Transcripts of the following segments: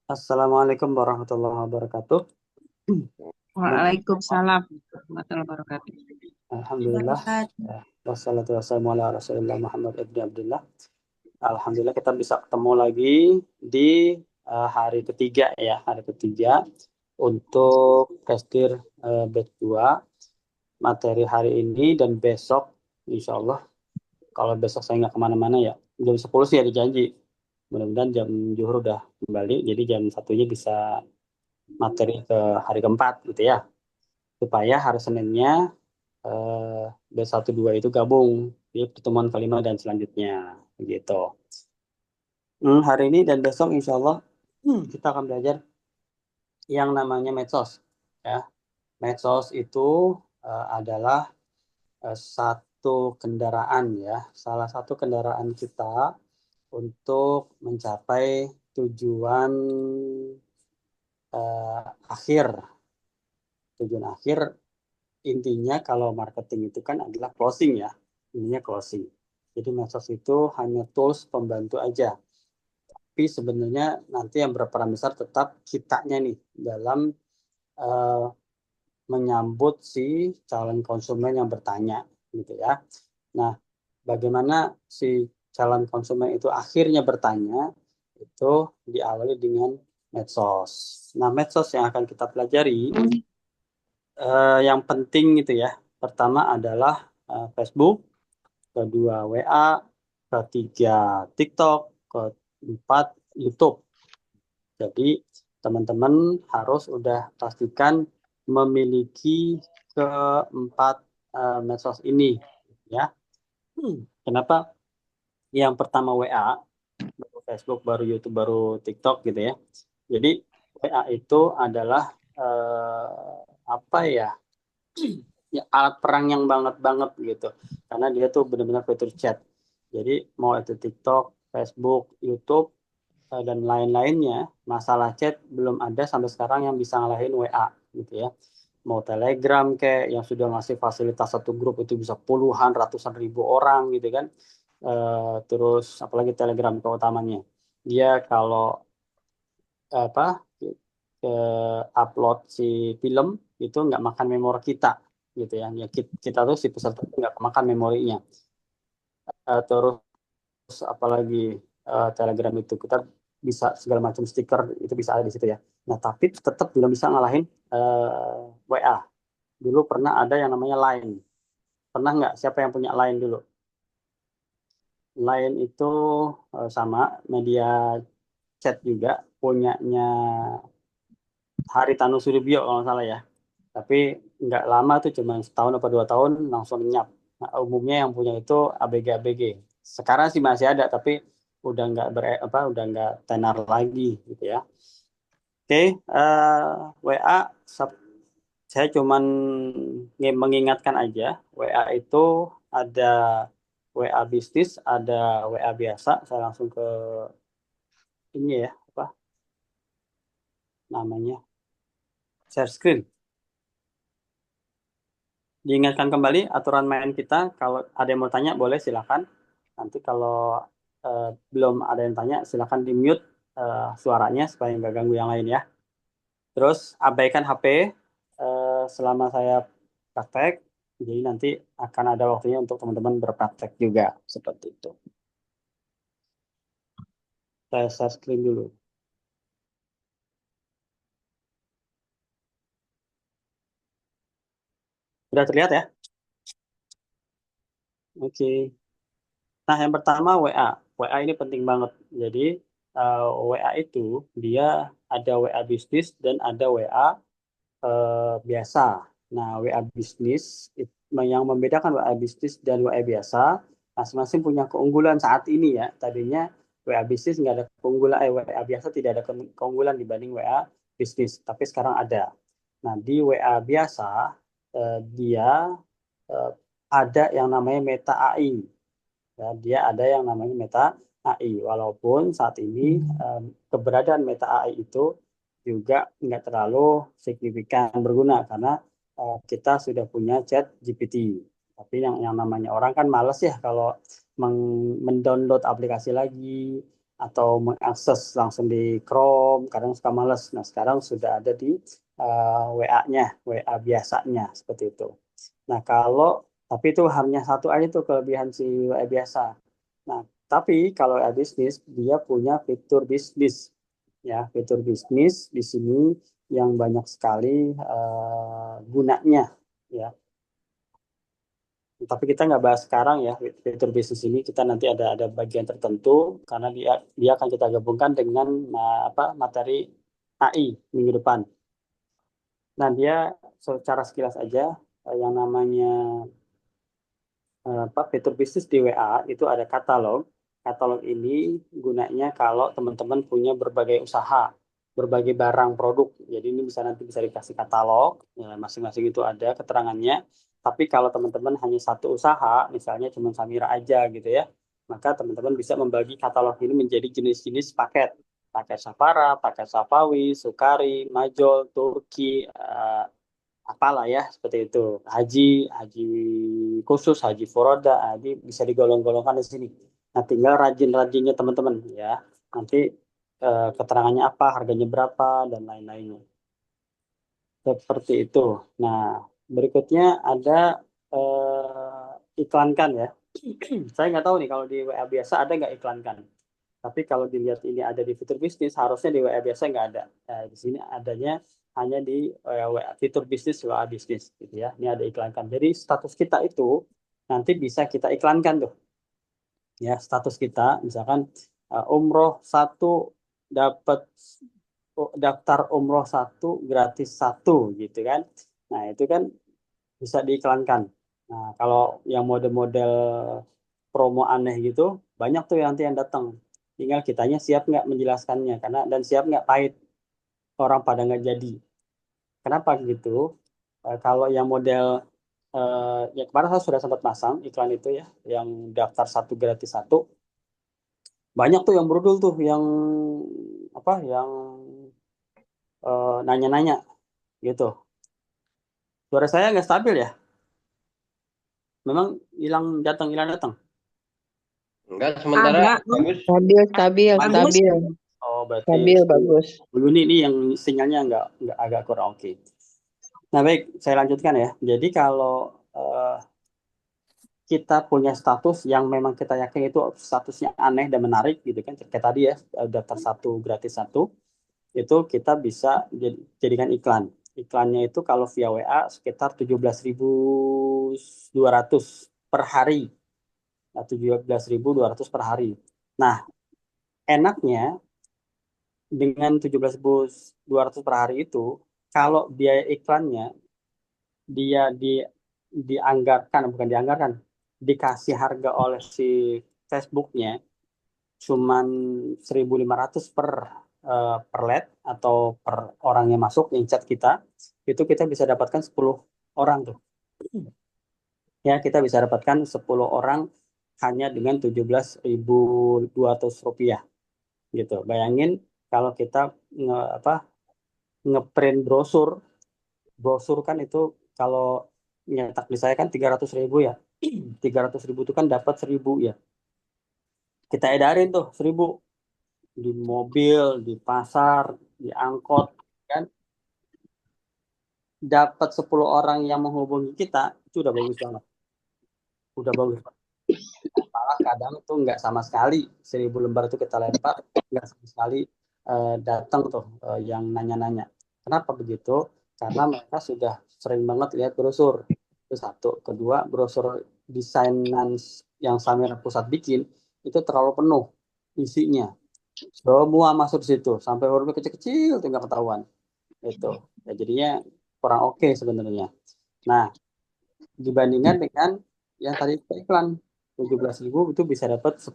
Assalamualaikum warahmatullahi wabarakatuh. Gimana? Waalaikumsalam warahmatullahi wabarakatuh. Alhamdulillah. Ya, wassalatu wassalamu ala Rasulillah Muhammad ibn Abdullah. Alhamdulillah kita bisa ketemu lagi di hari ketiga ya, hari ketiga untuk kastir batch 2 materi hari ini dan besok insya Allah. Kalau besok saya nggak kemana-mana ya, jam 10 sih ada janji. Mudah-mudahan jam zuhur udah kembali, jadi jam satunya bisa materi ke hari keempat gitu ya. Supaya hari Seninnya B1 2 itu gabung di pertemuan kelima dan selanjutnya gitu. Hari ini dan besok insya Allah kita akan belajar yang namanya medsos ya. Medsos itu adalah satu kendaraan ya, salah satu kendaraan kita untuk mencapai tujuan akhir. Tujuan akhir intinya kalau marketing itu kan adalah closing ya, intinya closing. Jadi medsos itu hanya tools pembantu aja. Tapi sebenarnya nanti yang berperan besar tetap kitanya nih dalam eh, menyambut si calon konsumen yang bertanya gitu ya. Nah, bagaimana si calon konsumen itu akhirnya bertanya itu diawali dengan medsos. Nah, medsos yang akan kita pelajari yang penting itu ya. Pertama adalah Facebook, kedua WA, ketiga TikTok, keempat YouTube. Jadi teman-teman harus udah pastikan memiliki keempat medsos ini ya. Kenapa? Yang pertama WA, baru Facebook, baru YouTube, baru TikTok gitu ya. Jadi WA itu adalah apa ya? Ya alat perang yang banget banget gitu. Karena dia tuh benar-benar fitur chat. Jadi mau itu TikTok, Facebook, YouTube dan lain-lainnya, masalah chat belum ada sampai sekarang yang bisa ngalahin WA gitu ya. Mau Telegram kayak yang sudah ngasih fasilitas satu grup itu bisa puluhan, ratusan ribu orang gitu kan. Terus apalagi Telegram keutamanya. Dia kalau apa ke upload si film itu nggak makan memori kita gitu ya. Ya kita tuh si peserta nggak makan memorinya. Terus apalagi Telegram itu kita bisa segala macam stiker itu bisa ada di situ ya. Nah, tapi tetap belum bisa ngalahin WA. Dulu pernah ada yang namanya Line. Pernah nggak siapa yang punya Line dulu? Line itu sama media chat juga punyanya Haritanu Sudibyo kalau nggak salah ya. Tapi nggak lama tuh cuma setahun apa 2 tahun langsung lenyap. Nah, umumnya yang punya itu ABG-ABG. Sekarang sih masih ada tapi udah nggak udah nggak tenar lagi gitu ya. Oke, WA saya cuman mengingatkan aja WA itu ada WA bisnis, ada WA biasa. Saya langsung ke ini ya apa namanya share screen. Diingatkan kembali aturan main kita. Kalau ada yang mau tanya, boleh silakan. Nanti kalau belum ada yang tanya, silakan di mute suaranya supaya nggak ganggu yang lain ya. Terus abaikan HP selama saya praktek. Jadi nanti akan ada waktunya untuk teman-teman berpraktek juga seperti itu. Saya share screen dulu. Sudah terlihat ya? Oke. Nah, yang pertama WA. WA ini penting banget. Jadi WA itu dia ada WA bisnis dan ada WA biasa. Nah, WA bisnis yang membedakan WA bisnis dan WA biasa masing-masing punya keunggulan saat ini ya. Tadinya WA bisnis nggak ada keunggulan, WA biasa tidak ada keunggulan dibanding WA bisnis, tapi sekarang ada. Nah, di WA biasa dia eh, ada yang namanya Meta AI. Ya, dia ada yang namanya Meta AI. Walaupun saat ini keberadaan Meta AI itu juga nggak terlalu signifikan berguna karena kita sudah punya Chat GPT. Tapi yang namanya orang kan males ya kalau mendownload aplikasi lagi, atau mengakses langsung di Chrome, kadang suka males. Nah, sekarang sudah ada di WA-nya, WA biasanya seperti itu. Nah, tapi itu hanya satu aja tuh kelebihan si WA biasa. Nah, tapi kalau WA bisnis dia punya fitur bisnis, ya fitur bisnis di sini yang banyak sekali gunanya, ya. Tapi kita nggak bahas sekarang ya fitur bisnis ini, kita nanti ada bagian tertentu karena dia dia akan kita gabungkan dengan materi AI minggu depan. Nah, dia secara sekilas aja yang namanya fitur bisnis di WA itu ada katalog. Katalog ini gunanya kalau teman-teman punya berbagai usaha, berbagai barang produk. Jadi ini nanti bisa dikasih katalog, ya, masing-masing itu ada keterangannya. Tapi kalau teman-teman hanya satu usaha, misalnya cuma Samira aja gitu ya, maka teman-teman bisa membagi katalog ini menjadi jenis-jenis paket. Paket Safara, paket Safawi, Sukari, Majol, Turki, apalah ya seperti itu, haji haji khusus, haji furoda, haji bisa digolong-golongkan di sini. Nah, tinggal rajin-rajinnya teman-teman ya, nanti keterangannya apa, harganya berapa, dan lain-lainnya seperti itu. Nah, berikutnya ada iklankan ya. Saya nggak tahu nih kalau di WA biasa ada nggak iklankan. Tapi kalau dilihat ini ada di fitur bisnis, harusnya di WA biasa nggak ada. Nah, di sini adanya hanya di WA, fitur bisnis WA bisnis gitu ya. Ini ada iklankan. Jadi status kita itu nanti bisa kita iklankan tuh. Ya, status kita misalkan umroh satu dapat daftar umroh satu gratis satu gitu kan. Nah, itu kan bisa diiklankan. Nah, kalau yang model-model promo aneh gitu, banyak tuh yang nanti yang datang. Tinggal kitanya siap nggak menjelaskannya, karena dan siap nggak pahit orang pada nggak jadi. Kenapa gitu? Kalau yang model ya kemarin saya sudah sempat pasang iklan itu ya, yang daftar satu gratis satu, banyak tuh yang berudul tuh, yang nanya-nanya gitu. Suara saya nggak stabil ya? Memang hilang datang. Enggak, sementara Ada, bagus. Stabil, stabil, bagus. stabil, Oh, berarti stabil, bagus. dulu ini yang sinyalnya nggak agak kurang oke. Nah, baik, saya lanjutkan ya. Jadi kalau kita punya status yang memang kita yakin itu statusnya aneh dan menarik gitu kan, kayak tadi ya, daftar satu gratis satu, itu kita bisa jadikan iklan. Iklannya itu kalau via WA sekitar 17.200 per hari. Nah, 17.200 per hari. Nah, enaknya dengan 17.200 per hari itu, kalau biaya iklannya dia dianggarkan, bukan dianggarkan, dikasih harga oleh si Facebooknya cuman 1.500 per lead atau per orang yang masuk yang chat kita, itu kita bisa dapatkan 10 orang tuh. Ya, kita bisa dapatkan 10 orang hanya dengan 17.200 rupiah gitu. Bayangin kalau kita ngeprint brosur. Brosur kan itu kalau nyetak di saya kan 300.000 ya. 300.000 itu kan dapat 1.000 ya. Kita edarin tuh 1.000 di mobil, di pasar, di angkot, kan. Dapat 10 orang yang menghubungi kita, itu udah bagus banget. Udah bagus banget. Malah kadang tuh nggak sama sekali 1.000 lembar itu kita lempar, nggak sama sekali datang tuh yang nanya-nanya. Kenapa begitu? Karena mereka sudah sering banget lihat brosur. Itu satu. Kedua, brosur desainan yang Samira Pusat bikin itu terlalu penuh isinya. Semua masuk di situ, sampai hurufnya kecil-kecil tinggal ketahuan. Itu. Ya, jadinya kurang oke sebenarnya. Nah, dibandingkan dengan yang tadi iklan 17.000 itu bisa dapat 10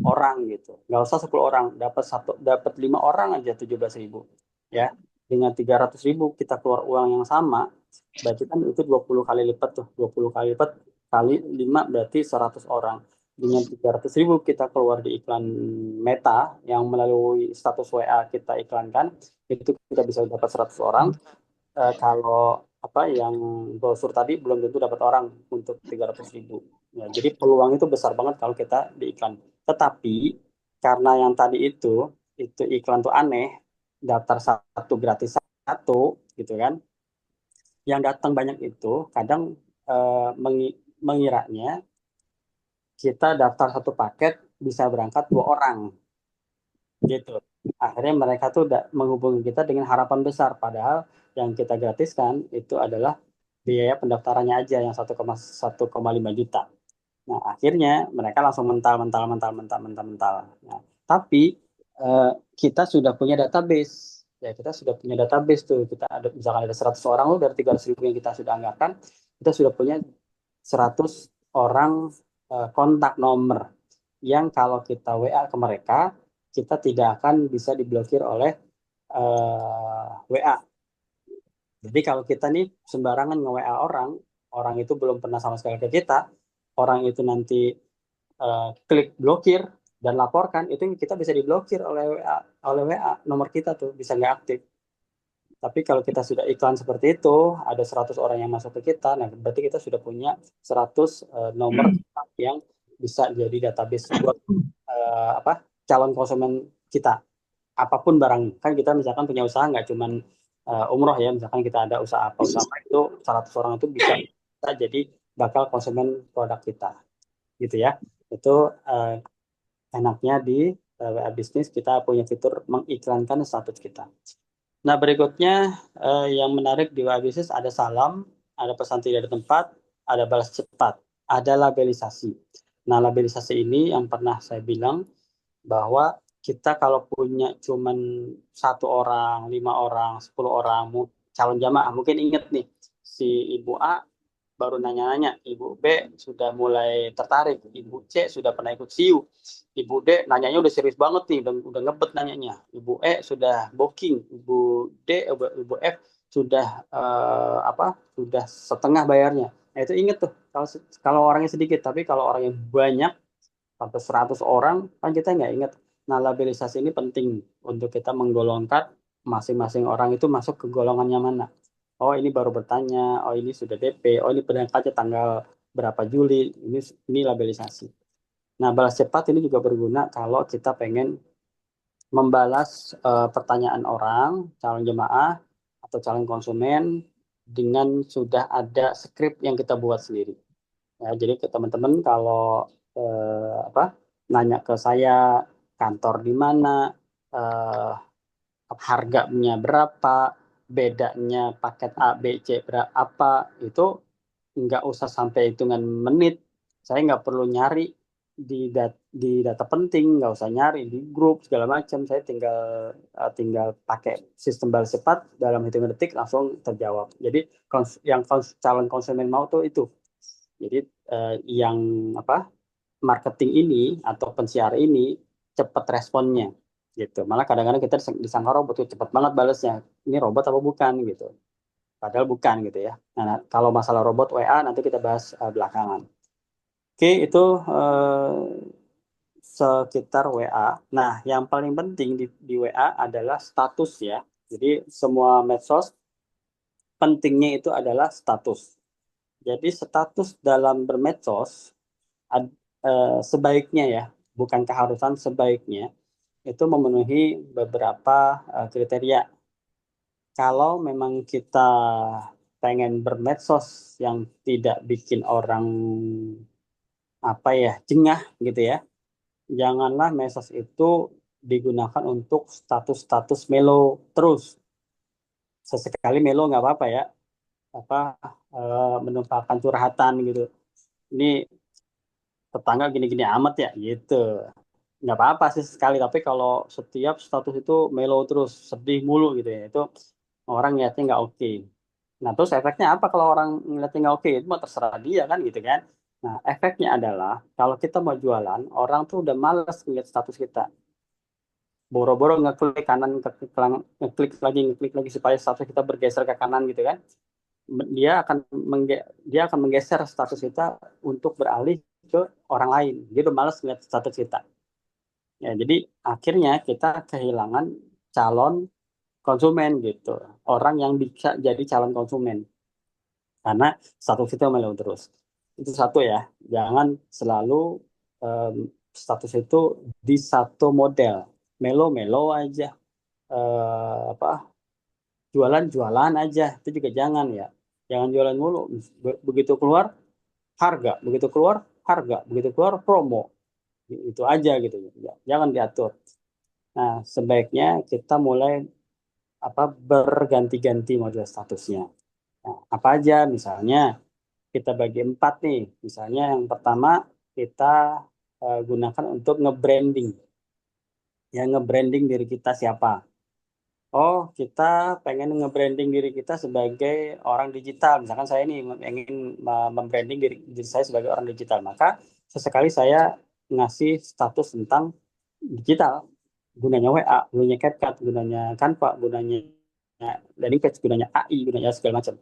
orang gitu. Nggak usah 10 orang, dapat 5 orang aja 17.000 ya. Dengan 300.000 kita keluar uang yang sama, berarti kan itu 20 kali lipat tuh. 20 kali lipat kali 5 berarti 100 orang. Dengan 300.000 kita keluar di iklan Meta yang melalui status WA kita iklankan, itu kita bisa dapat 100 orang. Kalau yang brosur tadi belum tentu dapat orang untuk 300.000. Ya, jadi peluang itu besar banget kalau kita diiklan. Tetapi karena yang tadi itu iklan tuh aneh, daftar satu gratis satu gitu kan. Yang datang banyak itu kadang mengiranya kita daftar satu paket bisa berangkat 2 orang gitu. Akhirnya mereka tuh menghubungi kita dengan harapan besar, padahal yang kita gratiskan itu adalah biaya pendaftarannya aja yang 1,5 juta. Nah, akhirnya mereka langsung mental, mental, mental, mental, mental, mental. Nah, tapi kita sudah punya database. Ya, kita sudah punya database tuh. Kita ada, misalkan ada 100 orang loh dari 300.000 yang kita sudah anggarkan, kita sudah punya 100 orang kontak nomor yang kalau kita WA ke mereka, kita tidak akan bisa diblokir oleh WA. Jadi kalau kita nih sembarangan nge-WA orang, orang itu belum pernah sama sekali ke kita, orang itu nanti klik blokir dan laporkan, itu kita bisa diblokir oleh WA nomor kita tuh bisa nggak aktif. Tapi kalau kita sudah iklan seperti itu, ada 100 orang yang masuk ke kita, nah berarti kita sudah punya 100 nomor yang bisa jadi database buat calon konsumen kita. Apapun barang, kan kita misalkan punya usaha nggak cuman umroh ya, misalkan kita ada usaha apa itu 100 orang itu bisa jadi bakal konsumen produk kita gitu ya. Itu enaknya di WA bisnis kita punya fitur mengiklankan status kita. Nah, berikutnya yang menarik di WA bisnis ada salam, ada pesan tidak ada tempat, ada balas cepat, ada labelisasi. Nah, labelisasi ini yang pernah saya bilang bahwa kita kalau punya cuman 1 orang, 5 orang, 10 orang calon jamaah, mungkin inget nih si Ibu A baru nanya-nanya, Ibu B sudah mulai tertarik, Ibu C sudah pernah ikut SIU, Ibu D nanyanya udah serius banget nih, udah ngebet nanyanya, Ibu E sudah booking, Ibu F sudah sudah setengah bayarnya. Nah, itu inget tuh kalau orangnya sedikit, tapi kalau orangnya banyak sampai 100 orang kan kita nggak ingat. Nah, labelisasi ini penting untuk kita menggolongkan masing-masing orang itu masuk ke golongannya mana. Oh, ini baru bertanya, oh ini sudah DP, oh ini berangkatnya tanggal berapa Juli, ini labelisasi. Nah, balas cepat ini juga berguna kalau kita pengen membalas pertanyaan orang, calon jemaah atau calon konsumen dengan sudah ada skrip yang kita buat sendiri. Ya, jadi ke teman-teman kalau nanya ke saya kantor di mana, eh, harganya berapa, bedanya paket A, B, C berapa, itu nggak usah sampai hitungan menit. Saya nggak perlu nyari di data penting, nggak usah nyari di grup segala macam. Saya tinggal pakai sistem balas cepat dalam hitungan detik langsung terjawab. Jadi yang calon konsumen mau tuh itu. Jadi yang marketing ini atau pensiar ini cepat responnya gitu. Malah kadang-kadang kita disangka robot tuh cepat banget balesnya. Ini robot apa bukan gitu. Padahal bukan gitu ya. Nah, kalau masalah robot WA nanti kita bahas belakangan. Oke, itu sekitar WA. Nah, yang paling penting di WA adalah status ya. Jadi semua medsos pentingnya itu adalah status. Jadi status dalam bermedsos sebaiknya ya, bukan keharusan, sebaiknya itu memenuhi beberapa kriteria. Kalau memang kita pengen bermedsos yang tidak bikin orang jengah gitu ya, janganlah medsos itu digunakan untuk status-status melo terus. Sesekali melo nggak apa-apa ya, apa menumpahkan curhatan gitu. Ini tetangga gini-gini amat ya gitu. Nggak apa-apa sih sekali, tapi kalau setiap status itu melo terus sedih mulu gitu ya, itu orang ngeliatnya nggak oke. Nah, terus efeknya apa kalau orang ngeliatnya nggak oke? Itu mah terserah dia kan gitu kan. Nah, efeknya adalah kalau kita mau jualan, orang tuh udah males ngeliat status kita, boro-boro ngeklik kanan, ngeklik lagi supaya status kita bergeser ke kanan gitu kan. dia akan dia akan menggeser status kita untuk beralih ke orang lain. Dia udah males ngeliat status kita. Ya, jadi akhirnya kita kehilangan calon konsumen gitu. Orang yang bisa jadi calon konsumen. Karena status itu melu terus. Itu satu ya. Jangan selalu status itu di satu model, melo-melo aja, apa jualan-jualan aja, itu juga jangan ya, jangan jualan mulu. Begitu keluar harga, begitu keluar harga, begitu keluar promo, itu aja gitu ya. Jangan diatur. Nah, sebaiknya kita mulai berganti-ganti model statusnya. Nah, apa aja? Misalnya kita bagi 4 nih. Misalnya yang pertama kita gunakan untuk nge-branding. Ya, nge-branding diri kita siapa. Oh, kita pengen nge-branding diri kita sebagai orang digital. Misalkan saya ini ingin membranding diri saya sebagai orang digital. Maka sesekali saya ngasih status tentang digital. Gunanya WA, gunanya CapCut, gunanya Canva, gunanya landing page, gunanya AI, gunanya segala macam.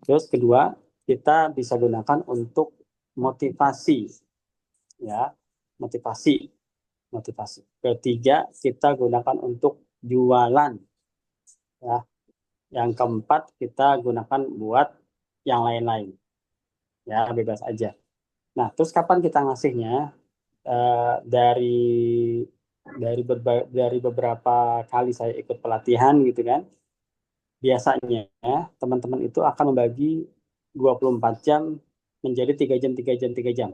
Terus kedua, kita bisa gunakan untuk motivasi, ya, motivasi, motivasi. Ketiga, kita gunakan untuk jualan, ya. Yang keempat, kita gunakan buat yang lain-lain, ya, bebas aja. Nah, terus kapan kita ngasihnya? Dari dari beberapa kali saya ikut pelatihan gitu kan, biasanya teman-teman itu akan membagi 24 jam menjadi 3 jam, 3 jam, 3 jam.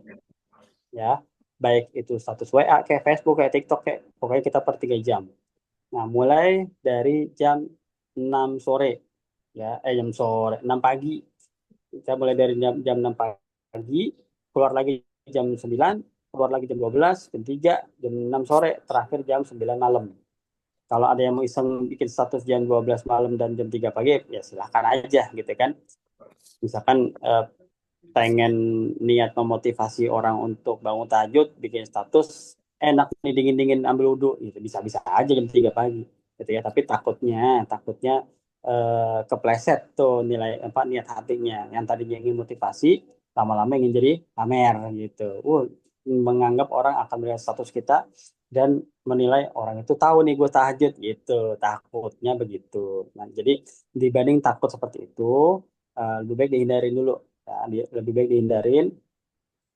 Ya, baik itu status WA, kayak Facebook, kayak TikTok, kayak pokoknya kita per 3 jam. Nah, mulai dari jam 6 sore, ya, jam sore, 6 pagi. Kita mulai dari jam 6 pagi, keluar lagi jam 9, keluar lagi jam 12, jam 3, jam 6 sore, terakhir jam 9 malam. Kalau ada yang mau iseng bikin status jam 12 malam dan jam 3 pagi, ya silahkan aja gitu kan. Misalkan pengen niat memotivasi orang untuk bangun tahajud, bikin status, enak nih dingin-dingin ambil wudhu, gitu. Bisa-bisa aja jam 3 pagi. Gitu ya. Tapi takutnya kepleset tuh nilai niat hatinya. Yang tadinya ingin motivasi, lama-lama ingin jadi pamer gitu. Menganggap orang akan melihat status kita dan menilai orang itu tahu nih gue tahajud gitu. Takutnya begitu. Nah, jadi dibanding takut seperti itu, lebih baik dihindarin dulu. Ya, lebih baik dihindarin,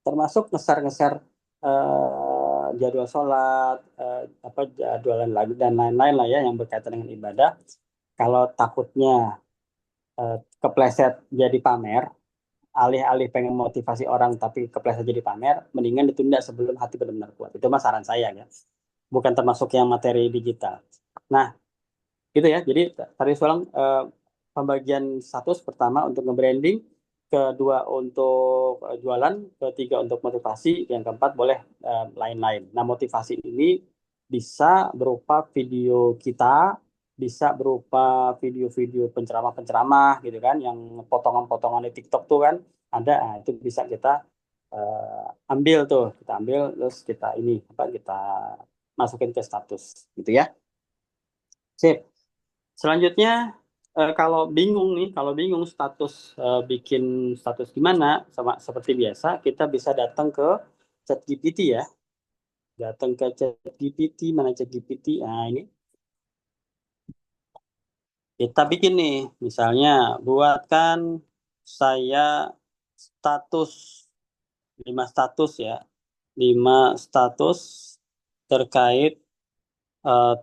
termasuk ngeser-ngeser jadwal sholat, jadwalan lagi dan lain-lain lah ya yang berkaitan dengan ibadah. Kalau takutnya kepleset jadi pamer, alih-alih pengen motivasi orang tapi kepleset jadi pamer, mendingan ditunda sebelum hati benar-benar kuat. Itu mas saran saya ya, bukan termasuk yang materi digital. Nah, gitu ya. Jadi tadi ulang pembagian status pertama untuk nge-branding, kedua untuk jualan, ketiga untuk motivasi, yang keempat boleh lain-lain. Nah, motivasi ini bisa berupa video kita, bisa berupa video-video penceramah-penceramah gitu kan, yang potongan-potongan di TikTok tuh kan ada. Nah, itu bisa kita ambil tuh, kita ambil terus kita ini kita masukin ke status gitu ya. Sip. Selanjutnya, kalau bingung status bikin status gimana, sama seperti biasa, kita bisa datang ke ChatGPT ya. Datang ke ChatGPT, mana ChatGPT? Nah, ini kita bikin nih, misalnya buatkan saya status 5 status ya, 5 status terkait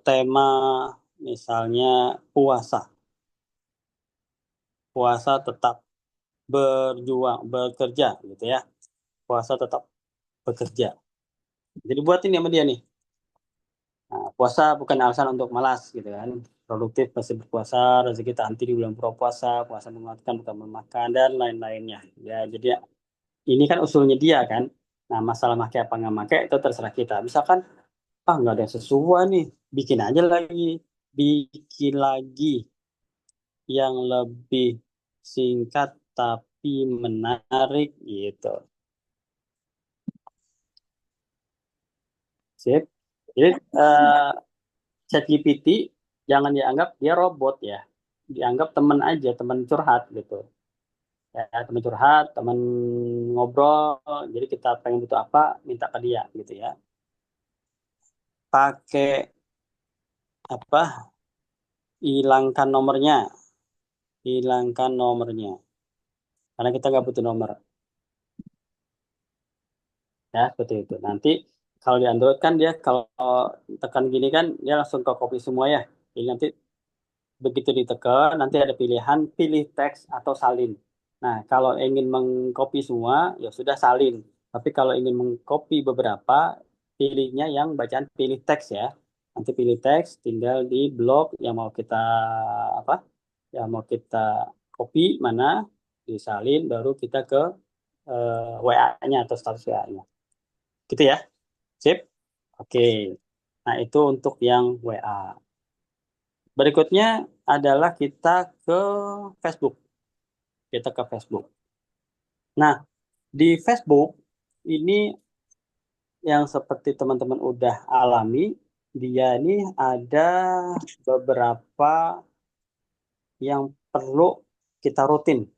tema misalnya puasa. Puasa tetap berjuang, bekerja gitu ya. Puasa tetap bekerja. Jadi buat ini sama dia nih. Nah, puasa bukan alasan untuk malas gitu kan. Produktif pasti berpuasa, rezeki tak henti di bulan puasa, puasa menguatkan bukan memakan dan lain-lainnya. Ya, jadi ini kan usulnya dia kan. Nah, masalah pakai apa nggak pakai itu terserah kita. Misalkan nggak ada yang sesuai nih, bikin aja lagi, bikin lagi yang lebih singkat tapi menarik gitu. Sip. Jadi ChatGPT jangan dianggap dia robot ya. Dianggap teman aja, teman curhat gitu. Ya, teman curhat, teman ngobrol. Jadi kita pengen butuh apa, minta ke dia gitu ya. Pakai apa? Hilangkan nomornya, hilangkan nomornya. Karena kita nggak butuh nomor. Ya, seperti itu. Nanti Kalau di Android kan dia kalau tekan gini kan dia langsung ke copy semua ya. Jadi nanti begitu ditekan nanti ada pilihan pilih teks atau salin. Nah, kalau ingin mengcopy semua ya sudah salin. Tapi kalau ingin mengcopy beberapa pilihnya yang bacaan pilih teks ya. Nanti pilih teks tinggal di blok yang mau kita apa? Yang mau kita copy mana disalin baru kita ke WA-nya atau status WA-nya. Gitu ya. Sip. Oke. Nah, itu untuk yang WA. Berikutnya adalah kita ke Facebook. Kita ke Facebook. Nah, di Facebook ini yang seperti teman-teman udah alami, dia ini ada beberapa yang perlu kita rutin.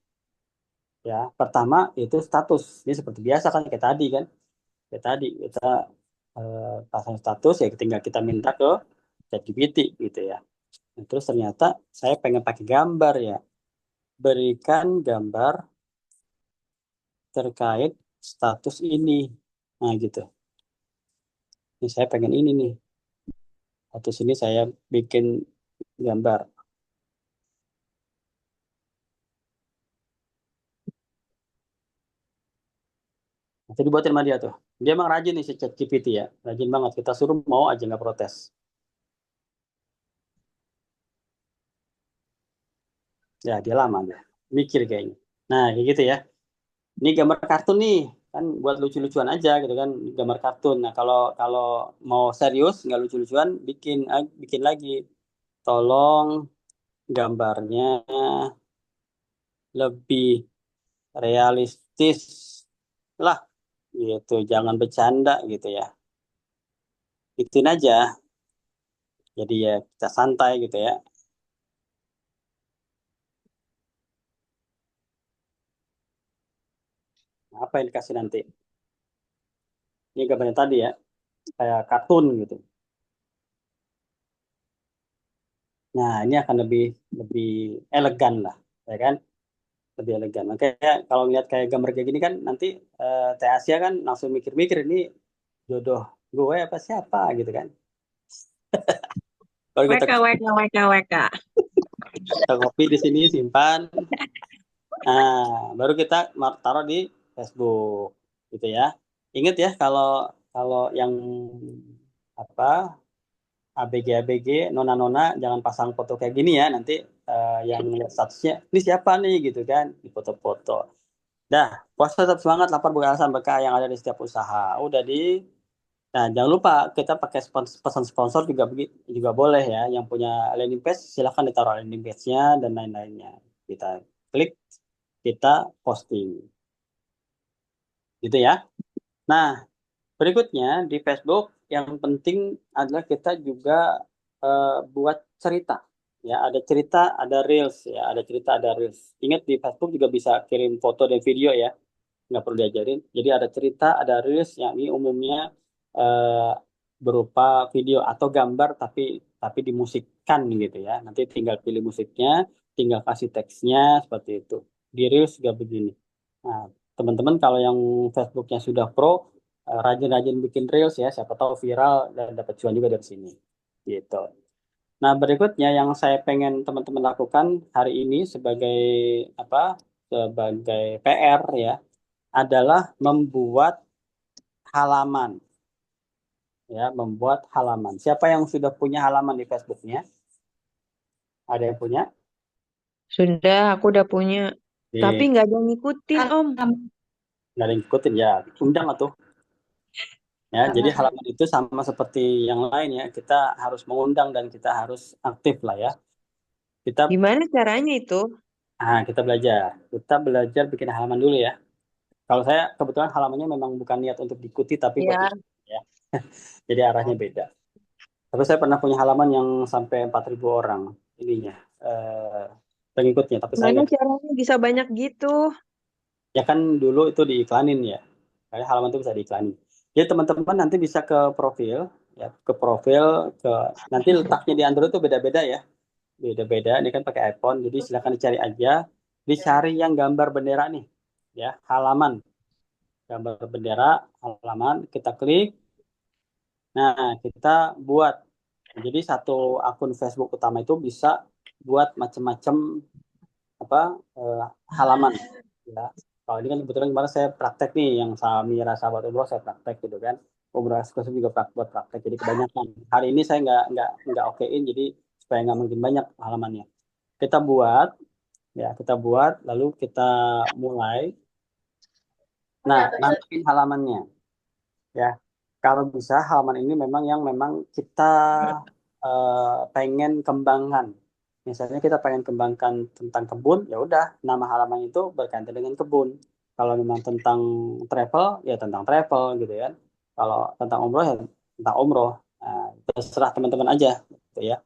Ya, pertama itu status. Ini seperti biasa kan kayak tadi kan. Kayak tadi kita pasang status ya tinggal kita minta ke ChatGPT gitu ya. Nah, terus ternyata saya pengen pakai gambar ya. Berikan gambar terkait status ini. Nah, gitu. Ini saya pengen ini nih. Status ini saya bikin gambar. Nanti dibuatin sama dia tuh. Dia emang rajin nih si ChatGPT ya. Rajin banget. Kita suruh mau aja nggak protes. Ya, dia lama dia. Mikir kayaknya. Nah, kayak gitu ya. Ini gambar kartun nih. Kan buat lucu-lucuan aja gitu kan. Gambar kartun. Nah, kalau kalau mau serius, nggak lucu-lucuan, bikin lagi. Tolong gambarnya lebih realistis lah gitu, jangan bercanda gitu ya, ituin aja, jadi ya kita santai gitu ya. Nah, apa yang dikasih nanti ini gambarnya tadi ya kayak kartun gitu. Nah, ini akan lebih lebih elegan lah ya kan, lebih elegan. Makanya kalau lihat kayak gambar kayak gini kan nanti Teh Asia kan langsung mikir-mikir ini jodoh gue apa siapa gitu kan, baru kita WK, WK, WK, WK. kita copy di sini simpan. Nah, baru kita taruh di Facebook gitu ya. Ingat ya kalau kalau yang apa ABG ABG nona-nona jangan pasang foto kayak gini ya. Nanti yang lihat statusnya ini siapa nih gitu kan di foto-foto. Dah, puas tetap semangat lapor berdasarkan berkah yang ada di setiap usaha. Udah di. Nah, jangan lupa kita pakai pesan sponsor juga juga boleh ya. Yang punya landing page silahkan ditaruh landing page-nya dan lain-lainnya. Kita klik, kita posting. Gitu ya. Nah, berikutnya di Facebook yang penting adalah kita juga buat cerita. Ya, ada cerita, ada reels ya, ada cerita, ada reels. Ingat di Facebook juga bisa kirim foto dan video ya, nggak perlu diajarin. Jadi ada cerita, ada reels yang ini umumnya eh, berupa video atau gambar tapi dimusikkan gitu ya. Nanti tinggal pilih musiknya, tinggal kasih teksnya seperti itu. Di reels juga begini. Nah, teman-teman kalau yang Facebooknya sudah pro, rajin-rajin bikin reels ya, siapa tahu viral dan dapat cuan juga dari sini. Gitu. Nah, berikutnya yang saya pengen teman-teman lakukan hari ini sebagai apa? Sebagai PR ya, adalah membuat halaman ya, membuat halaman. Siapa yang sudah punya halaman di Facebooknya? Ada yang punya? Sudah, aku udah punya. Tapi Di, nggak ada yang ngikutin, Om. nggak ada yang ikutin ya, undang atau ya. Jadi halaman itu sama seperti yang lain ya, kita harus mengundang dan kita harus aktif lah ya. Kita Gimana caranya itu? kita belajar bikin halaman dulu ya. Kalau saya kebetulan halamannya memang bukan niat untuk diikuti tapi buat Ya, iseng ya. Jadi arahnya beda. Tapi saya pernah punya halaman yang sampai 4.000 orang ininya eh, pengikutnya, tapi saya gimana nggak. caranya bisa banyak gitu? Ya kan dulu itu diiklanin ya. Kayak halaman itu bisa diiklanin. Jadi teman-teman nanti bisa ke profil ya, ke profil ke nanti letaknya di Android itu beda-beda ya. Beda-beda. Ini kan pakai iPhone, jadi silakan dicari aja. Dicari yang gambar bendera nih ya, halaman gambar bendera halaman kita klik. Nah, kita buat. Jadi satu akun Facebook utama itu bisa buat macam-macam apa halaman ya. Kalau ini kan kebetulan kemarin saya praktek nih yang Mira sahabat umroh saya praktek gitu kan. Umroh eksklusif juga buat praktek. Jadi kebanyakan. Hari ini saya nggak okein jadi supaya nggak makin banyak halamannya. Kita buat kita buat lalu kita mulai. Nah, nantiin halamannya ya. Kalau bisa halaman ini memang kita pengen kembangkan. Misalnya kita pengen kembangkan tentang kebun, ya udah nama halaman itu berkaitan dengan kebun. Kalau memang tentang travel, ya tentang travel gitu ya. Kalau tentang umroh ya tentang umroh. Nah, terserah teman-teman aja gitu ya.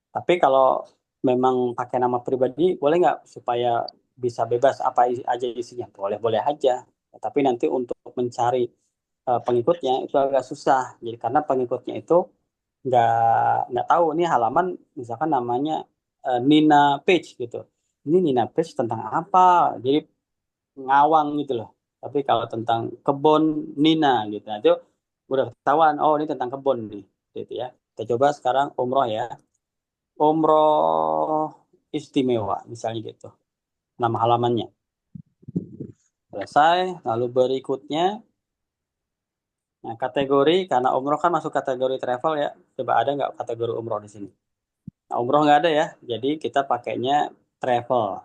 Tapi kalau memang pakai nama pribadi, boleh nggak supaya bisa bebas apa aja isinya? Boleh-boleh aja. Tapi nanti untuk mencari pengikutnya itu agak susah. Jadi karena pengikutnya itu nggak nggak tahu ini halaman misalkan namanya Nina Page gitu. Ini Nina Page tentang apa? Jadi ngawang gitu loh. Tapi kalau tentang kebun Nina gitu, nah, itu udah ketahuan. Oh ini tentang kebun nih, gitu ya. Kita coba sekarang umroh ya. Umroh istimewa misalnya gitu. Nama halamannya selesai. Lalu berikutnya, nah kategori karena umroh kan masuk kategori travel ya. Coba ada nggak kategori umroh di sini? Nah, umroh nggak ada ya, jadi kita pakainya travel.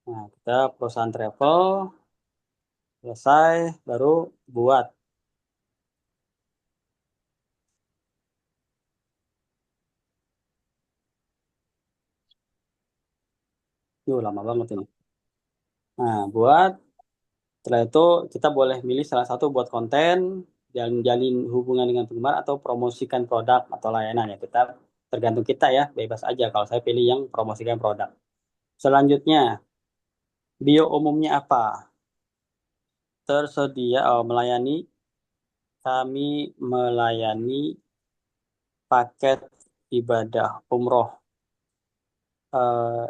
Nah, kita perusahaan travel, selesai, baru buat. Lama banget ini. Nah, buat. Setelah itu kita boleh milih salah satu buat konten, jalin hubungan dengan penggemar atau promosikan produk atau layanan ya. Kita tergantung kita ya, bebas aja. Kalau saya pilih yang promosikan produk. Selanjutnya, bio umumnya apa? Tersedia melayani, kami melayani paket ibadah umroh eh,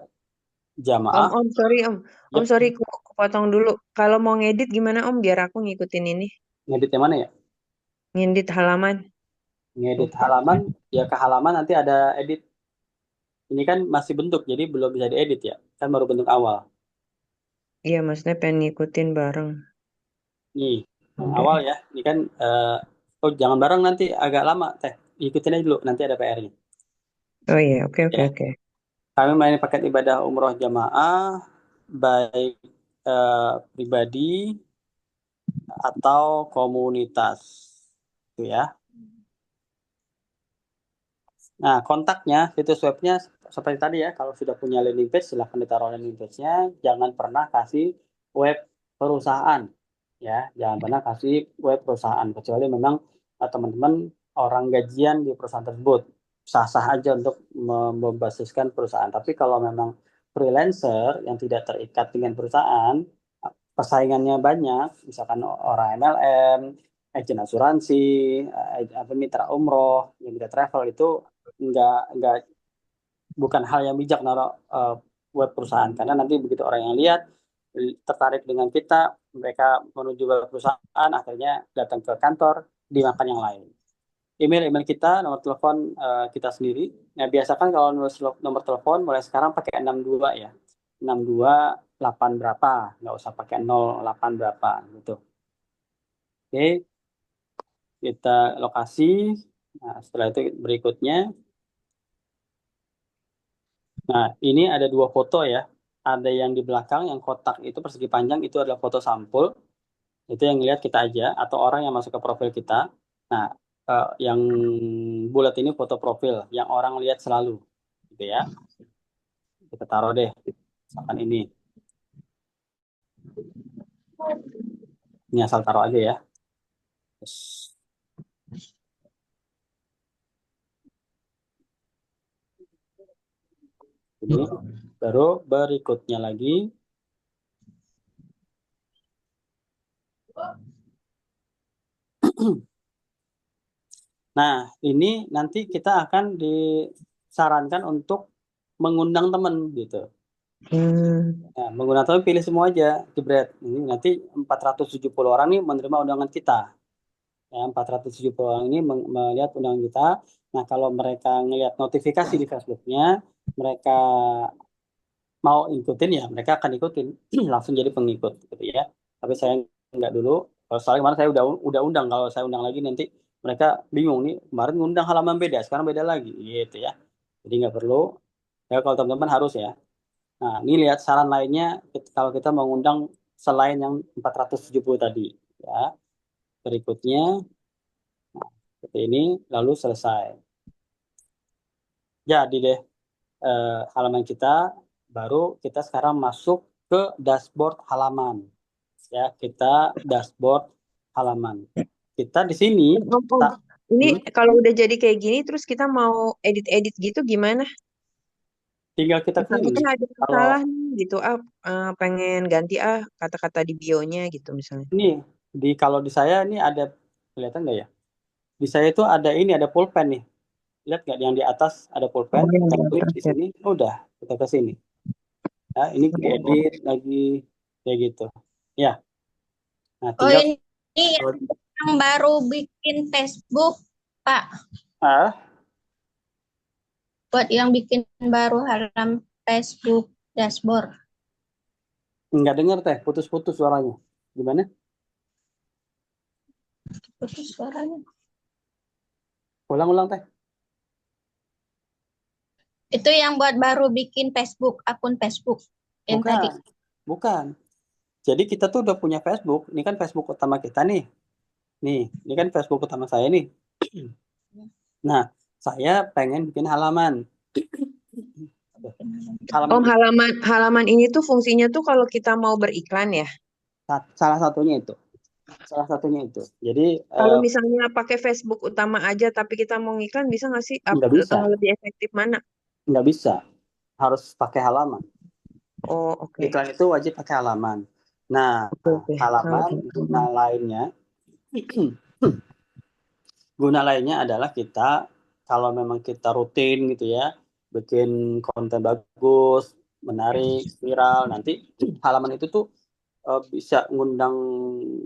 jamaah. Sorry Om. Ya, Sorry, aku potong dulu. Kalau mau ngedit gimana Om? Biar aku ngikutin ini. ngedit yang mana ya? Ngedit halaman. Ngedit halaman, ya ke halaman nanti ada edit. Ini kan masih bentuk, jadi belum bisa diedit ya. Kan baru bentuk awal. Iya, maksudnya pengen ngikutin bareng. Nih, yang Udah. awal ya. Ini kan, oh jangan bareng nanti agak lama, Teh. Ikutin aja dulu, nanti ada PR-nya. Oh iya, oke oke Ya, oke. kami melayani paket ibadah umroh jamaah, baik pribadi atau komunitas. Itu ya. Nah, kontaknya, situs webnya seperti tadi ya. Kalau sudah punya landing page, silahkan ditaruh landing page-nya. Jangan pernah kasih web perusahaan. Ya, jangan pernah kasih web perusahaan. Kecuali memang teman-teman orang gajian di perusahaan tersebut. Sah-sah aja untuk membasiskan perusahaan. Tapi kalau memang freelancer yang tidak terikat dengan perusahaan, persaingannya banyak. Misalkan orang MLM, agen asuransi, apa mitra umroh, yang mitra travel itu nggak bukan hal yang bijak naruh web perusahaan karena nanti begitu orang yang lihat tertarik dengan kita mereka menuju web perusahaan akhirnya datang ke kantor dimakan yang lain email kita nomor telepon kita sendiri nah biasakan kalau nomor telepon mulai sekarang pakai 62 ya 62 8 berapa nggak usah pakai 08 berapa gitu oke kita lokasi nah setelah itu berikutnya. Nah, ini ada dua foto ya. Ada yang di belakang, yang kotak itu persegi panjang, itu adalah foto sampul. Itu yang lihat kita aja, atau orang yang masuk ke profil kita. Nah, yang bulat ini foto profil, yang orang lihat selalu. Gitu ya. Kita taruh deh, misalkan ini. Ini asal taruh aja ya. Terus, ini. Baru berikutnya lagi. Nah, ini nanti kita akan disarankan untuk mengundang teman gitu. Nah, menggunakan teman pilih semua aja, jebret. Ini nanti 470 orang nih menerima undangan kita. Ya, 470 orang ini melihat undangan kita. Nah, kalau mereka ngelihat notifikasi di Facebooknya, mereka mau ikutin ya, mereka akan ikutin langsung jadi pengikut gitu ya. Tapi saya nggak dulu. Kalau soalnya kemarin saya udah undang. Kalau saya undang lagi nanti mereka bingung nih. Kemarin ngundang halaman beda, sekarang beda lagi gitu ya. Jadi nggak perlu. Ya kalau teman-teman harus ya. Nah, ini lihat saran lainnya kalau kita mengundang selain yang 470 tadi ya. Berikutnya seperti ini lalu selesai. Jadi deh halaman kita baru kita sekarang masuk ke dashboard halaman. Ya, kita dashboard halaman. Kita di sini Om, ini hmm, kalau udah jadi kayak gini, terus kita mau edit-edit gitu gimana? tinggal kita Misalnya pilih. kan ada Kalau masalah nih gitu, pengen ganti kata-kata di bionya gitu misalnya. ini kalau di saya ini ada kelihatan nggak ya? Di saya itu ada ini ada pulpen nih. Lihat nggak yang di atas ada pulpen? Oh, yang Kita di klik atas di ya. sini. Udah kita ke sini. Ya, ini diedit lagi kayak gitu. Ya, nah Oh, tinggal ini yang baru bikin Facebook, Pak. ah Buat yang bikin baru halaman Facebook dashboard. nggak dengar teh, putus-putus suaranya. Gimana? Putus suaranya. Ulang-ulang teh. Itu yang buat baru bikin Facebook, akun Facebook yang tadi. Bukan, bukan. Jadi kita tuh udah punya Facebook. Ini kan Facebook utama kita nih. Nih, ini kan Facebook utama saya nih. Nah, saya pengen bikin halaman. Halaman Om, halaman ini tuh fungsinya tuh kalau kita mau beriklan ya. salah satunya itu. Salah satunya itu. Jadi Kalau misalnya pakai Facebook utama aja, tapi kita mau ngiklan, bisa nggak sih nggak bisa, lebih efektif mana? nggak bisa. Harus pakai halaman. Oh, oke. Iklan itu wajib pakai halaman. Nah, Oke. halaman guna lainnya, guna lainnya adalah kita kalau memang kita rutin gitu ya, bikin konten bagus, menarik, viral, nanti halaman itu tuh bisa ngundang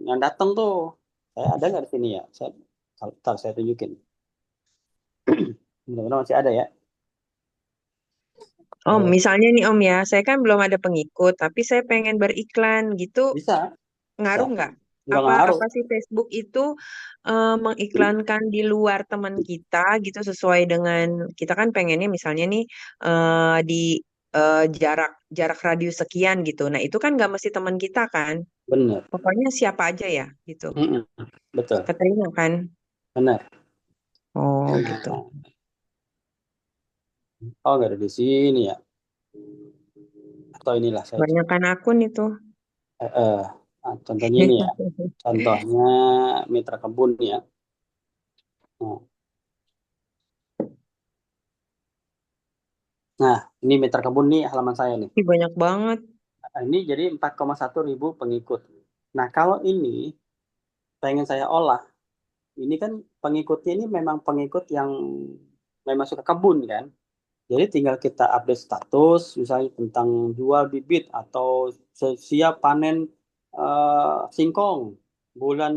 yang datang tuh. Saya ada nggak di sini ya? Saya tunjukin. Mudah-mudahan masih ada ya. Om, misalnya nih Om ya, saya kan belum ada pengikut, tapi saya pengen beriklan gitu, Bisa, bisa. ngaruh nggak? Nggak ngaruh. Apa sih Facebook itu mengiklankan di luar teman kita gitu sesuai dengan kita kan pengennya misalnya nih di jarak radius sekian gitu. Nah itu kan nggak mesti teman kita kan. Bener. Pokoknya siapa aja ya gitu. Mm-mm. Betul. Keterima kan? Bener. Oh gitu. Oh, nggak ada di sini ya. Atau inilah saya. Kebanyakan akun itu. Nah, contohnya ini ya. Contohnya mitra kebun ya. Nah, ini mitra kebun nih halaman saya nih. Ih, banyak banget. Nah, ini jadi 4,1 ribu pengikut. Nah, kalau ini pengen saya olah, ini kan pengikutnya ini memang pengikut yang memang suka kebun kan. Jadi tinggal kita update status, misalnya tentang jual bibit atau siap panen singkong bulan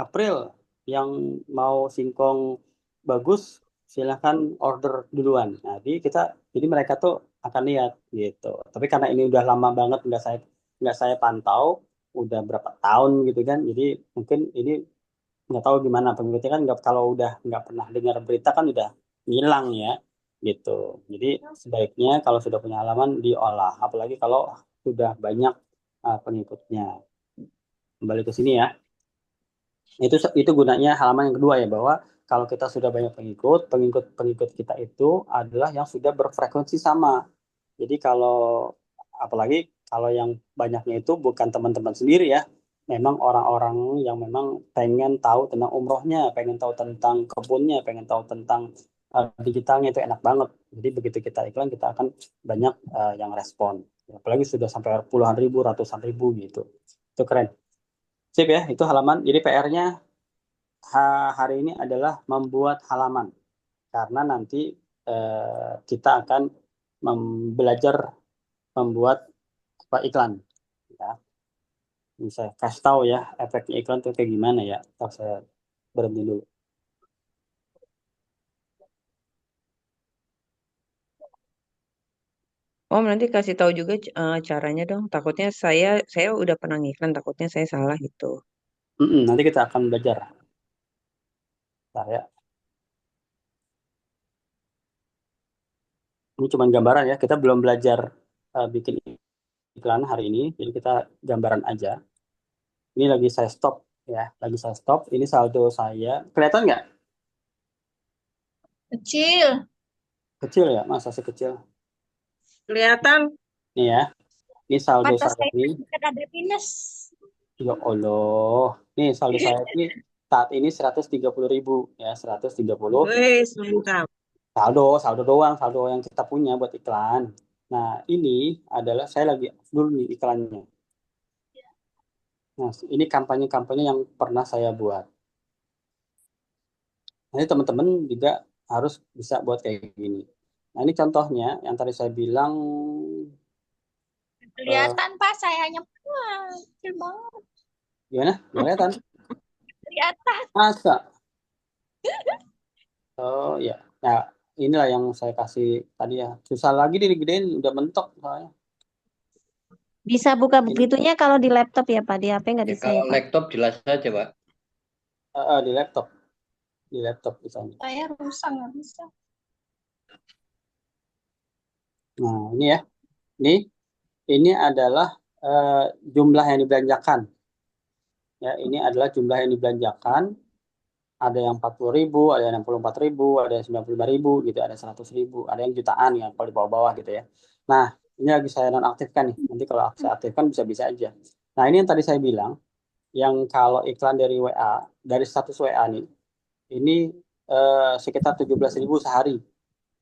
April. Yang mau singkong bagus, silahkan order duluan. Nah, jadi mereka tuh akan lihat gitu. Tapi karena ini udah lama banget nggak saya pantau, udah berapa tahun gitu kan. Jadi mungkin ini nggak tahu gimana pengikutnya kan nggak kalau udah nggak pernah dengar berita kan udah hilang ya gitu. Jadi sebaiknya kalau sudah punya halaman diolah, apalagi kalau sudah banyak pengikutnya. Kembali ke sini ya. Itu gunanya halaman yang kedua ya bahwa kalau kita sudah banyak pengikut kita itu adalah yang sudah berfrekuensi sama. Jadi apalagi kalau yang banyaknya itu bukan teman-teman sendiri ya, memang orang-orang yang memang pengen tahu tentang umrohnya, pengen tahu tentang kebunnya, pengen tahu tentang digitalnya itu enak banget. Jadi begitu kita iklan kita akan banyak yang respon. Apalagi sudah sampai puluhan ribu, ratusan ribu gitu. Itu keren. Sip ya, itu halaman. Jadi PR-nya hari ini adalah membuat halaman karena nanti kita akan belajar membuat iklan ya. Ini saya kasih tahu ya efeknya iklan itu kayak gimana ya. Ntar saya berhenti dulu. Om nanti kasih tahu juga caranya dong. Takutnya saya udah pernah ngiklan, takutnya saya salah gitu. Nanti kita akan belajar. Bentar ya. Ini cuma gambaran ya. Kita belum belajar bikin iklan hari ini. Jadi kita gambaran aja. Ini lagi saya stop ya. Lagi saya stop. Ini saldo saya. Kelihatan nggak? Kecil. Kecil ya? Masa sih kecil? Kelihatan. Nih ya. Ini saldo Mata saya saya ini. dekat ada minus. Ya Allah. Nih saldo saya ini saat ini 130.000 ya. 130. Wih, mantap. Saldo doang, saldo yang kita punya buat iklan. Nah, ini adalah saya lagi dulu nih iklannya. Nah, ini kampanye-kampanye yang pernah saya buat. Nanti teman-teman juga harus bisa buat kayak gini. Nah, ini contohnya yang tadi saya bilang Kelihatan Pak, sayanya kecil banget. gimana? Nggak kelihatan? Kelihatan. Masa? Oh ya. Nah, inilah yang saya kasih tadi ya. Susah lagi digedein, udah mentok soalnya. Bisa buka Ini begitunya kalau di laptop ya Pak, di HP nggak Ya, bisa ya kalau Pak? laptop jelas saja, Pak. di laptop, di laptop misalnya. Saya rusak nggak bisa. Nah, ini ya. Ini adalah jumlah yang dibelanjakan. Ya, ini adalah jumlah yang dibelanjakan. Ada yang 40.000, ada yang 64.000, ada yang 95.000 gitu, ada 100.000, ada yang jutaan ya kalau di bawah-bawah gitu ya. Nah, ini lagi saya nonaktifkan nih. Nanti kalau saya aktifkan bisa-bisa aja. Nah, ini yang tadi saya bilang, yang kalau iklan dari WA, dari status WA nih, ini sekitar 17.000 sehari.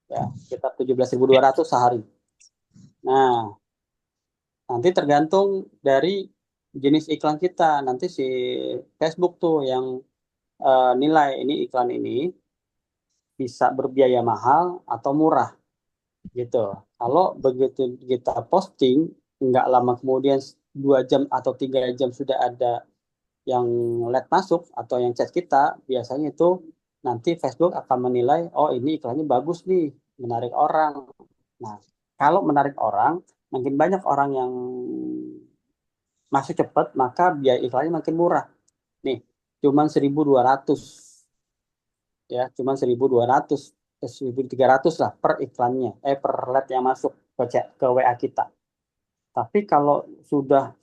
Ya, sekitar 17.200 sehari. Nah, nanti tergantung dari jenis iklan kita. Nanti si Facebook tuh yang nilai ini iklan ini bisa berbiaya mahal atau murah gitu. Kalau begitu kita posting, nggak lama kemudian 2 jam atau 3 jam sudah ada yang lead masuk atau yang chat kita, biasanya itu nanti Facebook akan menilai, oh ini iklannya bagus nih, menarik orang. Nah, kalau menarik orang, makin banyak orang yang masuk cepat, maka biaya iklannya makin murah. Nih, cuman 1.200 ya, cuman 1.200 ke 1.300 lah per iklannya, per lead yang masuk ke WA kita. Tapi kalau sudah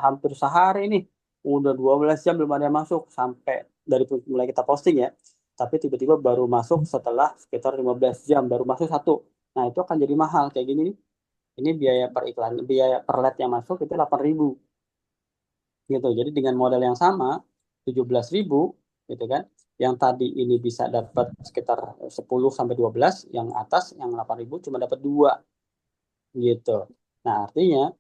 hampir sehari nih, udah 12 jam belum ada yang masuk sampai dari mulai kita posting ya, tapi tiba-tiba baru masuk setelah sekitar 15 jam baru masuk satu. Nah, itu akan jadi mahal kayak gini nih. Ini biaya per iklan, biaya per lead yang masuk itu 8.000 gitu. Jadi dengan modal yang sama 17.000 gitu kan. Yang tadi ini bisa dapat sekitar 10 sampai 12, yang atas yang 8.000 cuma dapat 2 gitu. Nah, artinya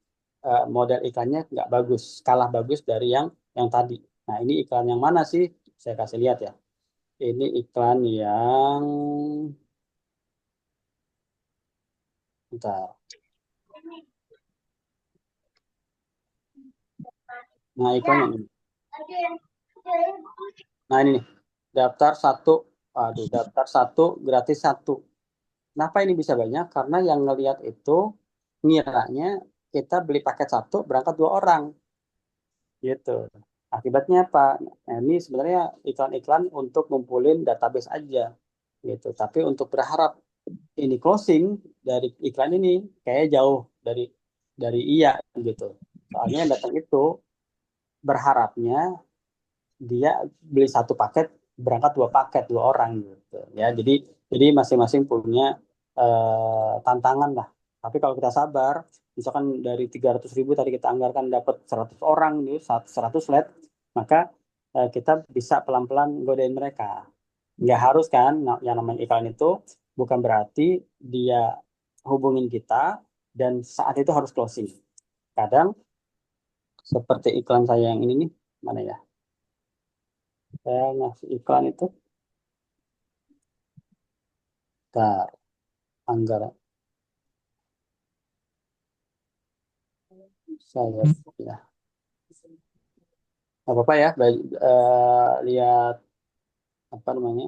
model iklannya nggak bagus, kalah bagus dari yang tadi. Nah, ini iklan yang mana sih? Saya kasih lihat ya. Ini iklan yang bentar. Nah, iklan yang ini. Nah, ini nih. Daftar satu, aduh, daftar satu gratis satu. Kenapa ini bisa banyak? Karena yang ngelihat itu ngiranya kita beli paket satu berangkat 2 orang, gitu. Akibatnya apa? Nah, ini sebenarnya iklan-iklan untuk ngumpulin database aja, gitu. Tapi untuk berharap ini closing dari iklan ini kayak jauh dari iya, gitu. Soalnya yang datang itu berharapnya dia beli satu paket berangkat 2 paket 2 orang gitu ya. Jadi masing-masing punya tantangan lah. Tapi kalau kita sabar, misalkan dari 300.000 tadi kita anggarkan dapat 100 orang nih, 100 led, maka kita bisa pelan-pelan godain mereka. Nggak harus kan, yang namanya iklan itu bukan berarti dia hubungin kita dan saat itu harus closing. Kadang seperti iklan saya yang ini nih, mana ya? Saya ngasih iklan itu, bentar, anggaran. Saya ya, nggak apa-apa ya, lihat apa namanya?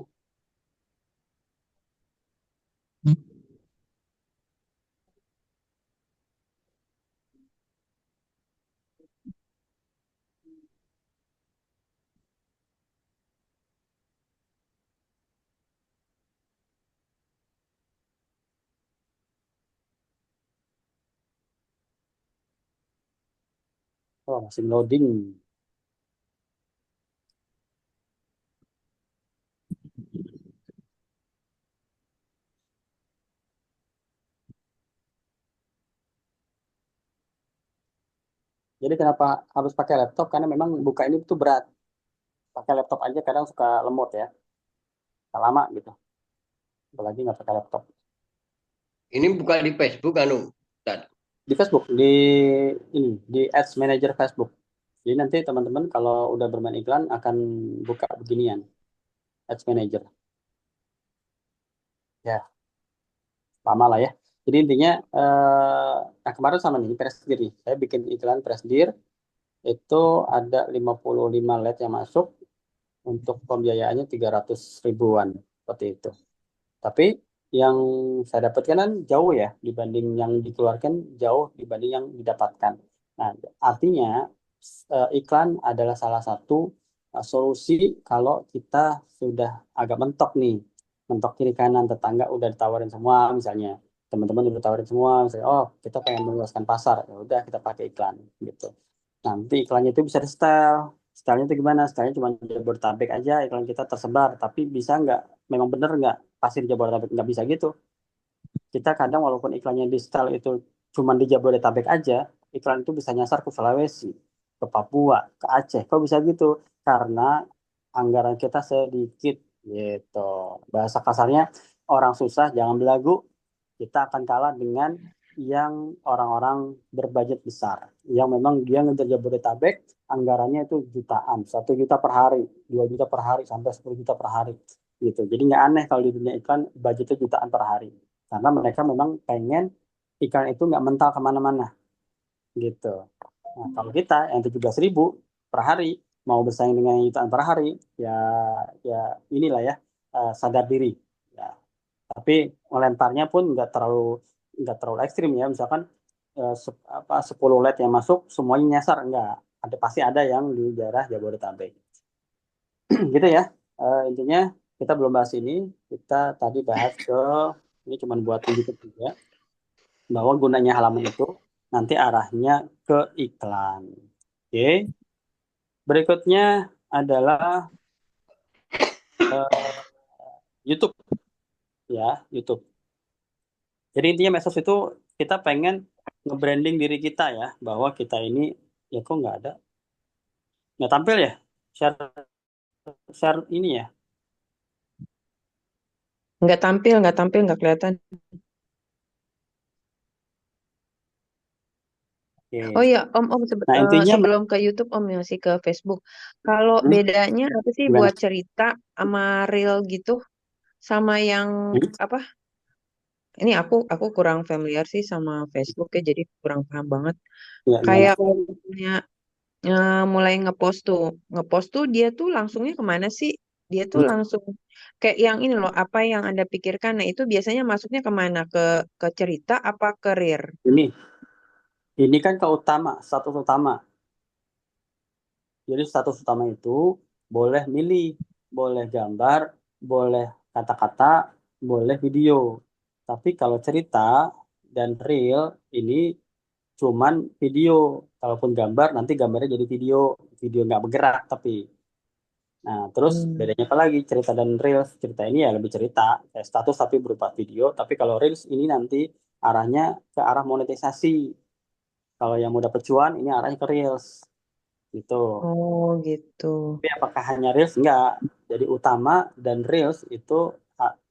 Oh, masih loading. Jadi kenapa harus pakai laptop? Karena memang buka ini tuh berat. Pakai laptop aja kadang suka lemot ya, suka lama gitu. Apalagi nggak pakai laptop. Ini buka di Facebook anu. Ustaz. Di Facebook, di Ads Manager Facebook. Jadi nanti teman-teman kalau udah bermain iklan akan buka beginian, Ads Manager. Ya, lama lah ya. Jadi intinya, nah kemarin sama nih, Pressdir nih. Saya bikin iklan Pressdir, itu ada 55 LED yang masuk, untuk pembiayaannya 300 ribuan, seperti itu. Tapi yang saya dapatkan kan jauh ya, dibanding yang dikeluarkan, jauh dibanding yang didapatkan. Nah, artinya iklan adalah salah satu solusi kalau kita sudah agak mentok nih, mentok kiri kanan, tetangga udah ditawarin semua misalnya, teman-teman udah ditawarin semua, misalnya, oh kita pengen meluaskan pasar, ya udah kita pakai iklan gitu. Nanti iklannya itu bisa di setel. Setelnya itu gimana? Setelnya cuma di Jabodetabek aja iklan kita tersebar, tapi bisa nggak? Memang bener nggak? Pasti di Jabodetabek nggak bisa gitu. Kita kadang walaupun iklannya di setel itu cuma di Jabodetabek aja, iklan itu bisa nyasar ke Sulawesi, ke Papua, ke Aceh. Kok bisa gitu? Karena anggaran kita sedikit gitu. Bahasa kasarnya, orang susah jangan belagu. Kita akan kalah dengan yang orang-orang berbudget besar, yang memang dia ngejar Jabodetabek, anggarannya itu jutaan, 1 juta per hari, 2 juta per hari, sampai 10 juta per hari gitu. Jadi nggak aneh kalau di dunia iklan budgetnya jutaan per hari, karena mereka memang pengen iklan itu nggak mental kemana-mana gitu. Nah, kalau kita yang 17 ribu per hari mau bersaing dengan yang jutaan per hari, ya ya inilah ya, sadar diri ya. Tapi melemparnya pun nggak terlalu ekstrim ya. Misalkan 10 LED yang masuk semuanya nyasar, enggak. Pasti ada yang di daerah Jabodetabek. Gitu ya. Intinya kita belum bahas ini. Kita tadi bahas ini cuma buat tunjukin juga bahwa gunanya halaman itu nanti arahnya ke iklan. Oke. Berikutnya adalah YouTube ya, YouTube. Jadi intinya medsos itu kita pengen nge-branding diri kita ya, bahwa kita ini, ya kok nggak tampil ya, share share ini ya. Nggak tampil, nggak kelihatan. Oke. Oh iya, Om, Nah intinya sebelum ke YouTube, Om masih ke Facebook. Kalau bedanya apa sih gimana? buat cerita sama reel gitu, sama yang apa? Ini aku kurang familiar sih sama Facebook ya, jadi kurang paham banget. Ya, gimana? Kayak kalau misalnya mulai ngepost tuh dia tuh langsungnya kemana sih? Dia tuh langsung kayak yang ini loh, apa yang Anda pikirkan. Nah itu biasanya masuknya kemana? Ke cerita apa ke reel? Ini kan status utama. Jadi status utama itu boleh milih, boleh gambar, boleh kata-kata, boleh video. Tapi kalau cerita dan reel ini cuman video. Kalaupun gambar, nanti gambarnya jadi video nggak bergerak tapi. Nah, terus bedanya apa lagi cerita dan reels? Cerita ini ya lebih cerita, kayak status tapi berupa video. Tapi kalau reels ini nanti arahnya ke arah monetisasi. Kalau yang mau dapat cuan, ini arahnya ke reels gitu. Oh gitu. Tapi apakah hanya reels? Enggak. Jadi utama dan reels itu,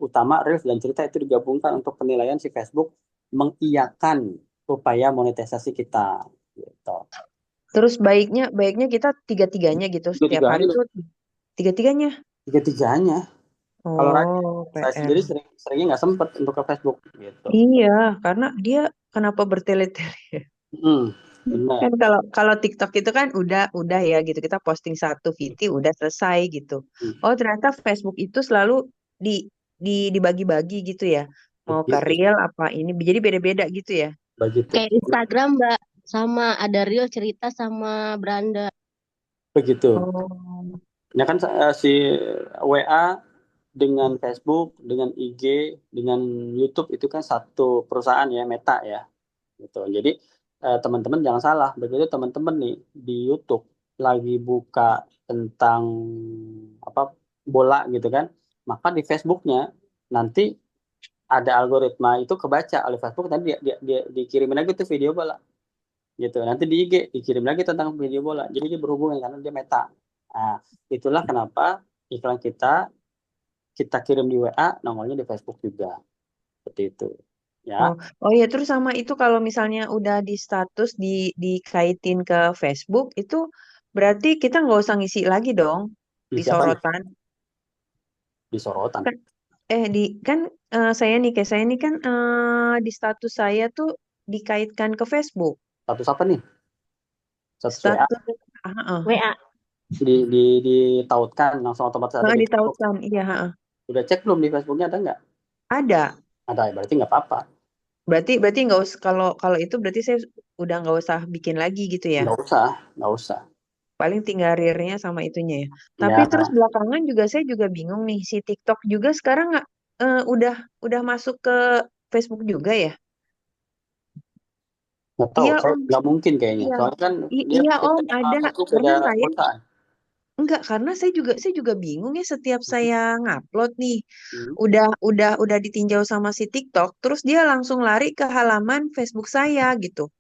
utama reels dan cerita itu digabungkan untuk penilaian si Facebook mengiyakan upaya monetisasi kita gitu. Terus baiknya kita tiga-tiganya gitu setiap hari tuh tiga-tiganya. Tiga-tiganya. Kalau saya PR. sendiri seringnya nggak sempet untuk ke Facebook gitu. Iya, karena dia kenapa bertele-tele? Benar. Kan kalau TikTok itu kan udah ya gitu, kita posting satu video udah selesai gitu. Hmm, Oh, ternyata Facebook itu selalu di dibagi-bagi gitu ya. Mau ke begitu, reel apa ini jadi beda-beda gitu ya. begitu, Kayak Instagram, Mbak. Sama ada reel cerita sama beranda. begitu. Oh. Ya kan si WA dengan Facebook, dengan IG, dengan YouTube itu kan satu perusahaan ya, Meta ya, gitu. Jadi teman-teman jangan salah, begitu teman-teman nih di YouTube lagi buka tentang apa bola gitu kan, maka di Facebooknya nanti ada algoritma itu kebaca oleh Facebook, nanti dia dikirimin lagi tuh video bola gitu. Nanti di IG dikirim lagi tentang video bola. Jadi dia berhubungan karena dia Meta. Nah, itulah kenapa iklan kita kirim di WA, nongolnya di Facebook juga. Seperti itu. Ya, Oh, oh ya, terus sama itu kalau misalnya udah di status dikaitin ke Facebook itu berarti kita nggak usah ngisi lagi dong di di siapa nih? sorotan. Di sorotan. Kan di kan saya nih kayak saya nih kan di status saya tuh dikaitkan ke Facebook. Status apa nih? Status WA Status WA. ditautkan langsung otomatis ada di Facebook. ditautkan, iya, Udah cek belum di Facebooknya ada nggak? ada. Ada, berarti nggak apa-apa. Berarti berarti nggak usah kalau kalau itu berarti saya udah nggak usah bikin lagi gitu ya. Nggak usah, nggak usah. Paling tinggal rear-nya sama itunya ya. Tapi Ya, terus belakangan juga saya juga bingung nih, si TikTok juga sekarang udah masuk ke Facebook juga ya? nggak tahu. Iya Saya Om, nggak mungkin kayaknya. iya. Soalnya kan dia Iya Om, TikTok sama ada. Facebook beda Karena saya perusahaan. enggak, karena saya juga bingung ya setiap saya ngupload nih, Hmm, udah ditinjau sama si TikTok, terus dia langsung lari ke halaman Facebook saya gitu.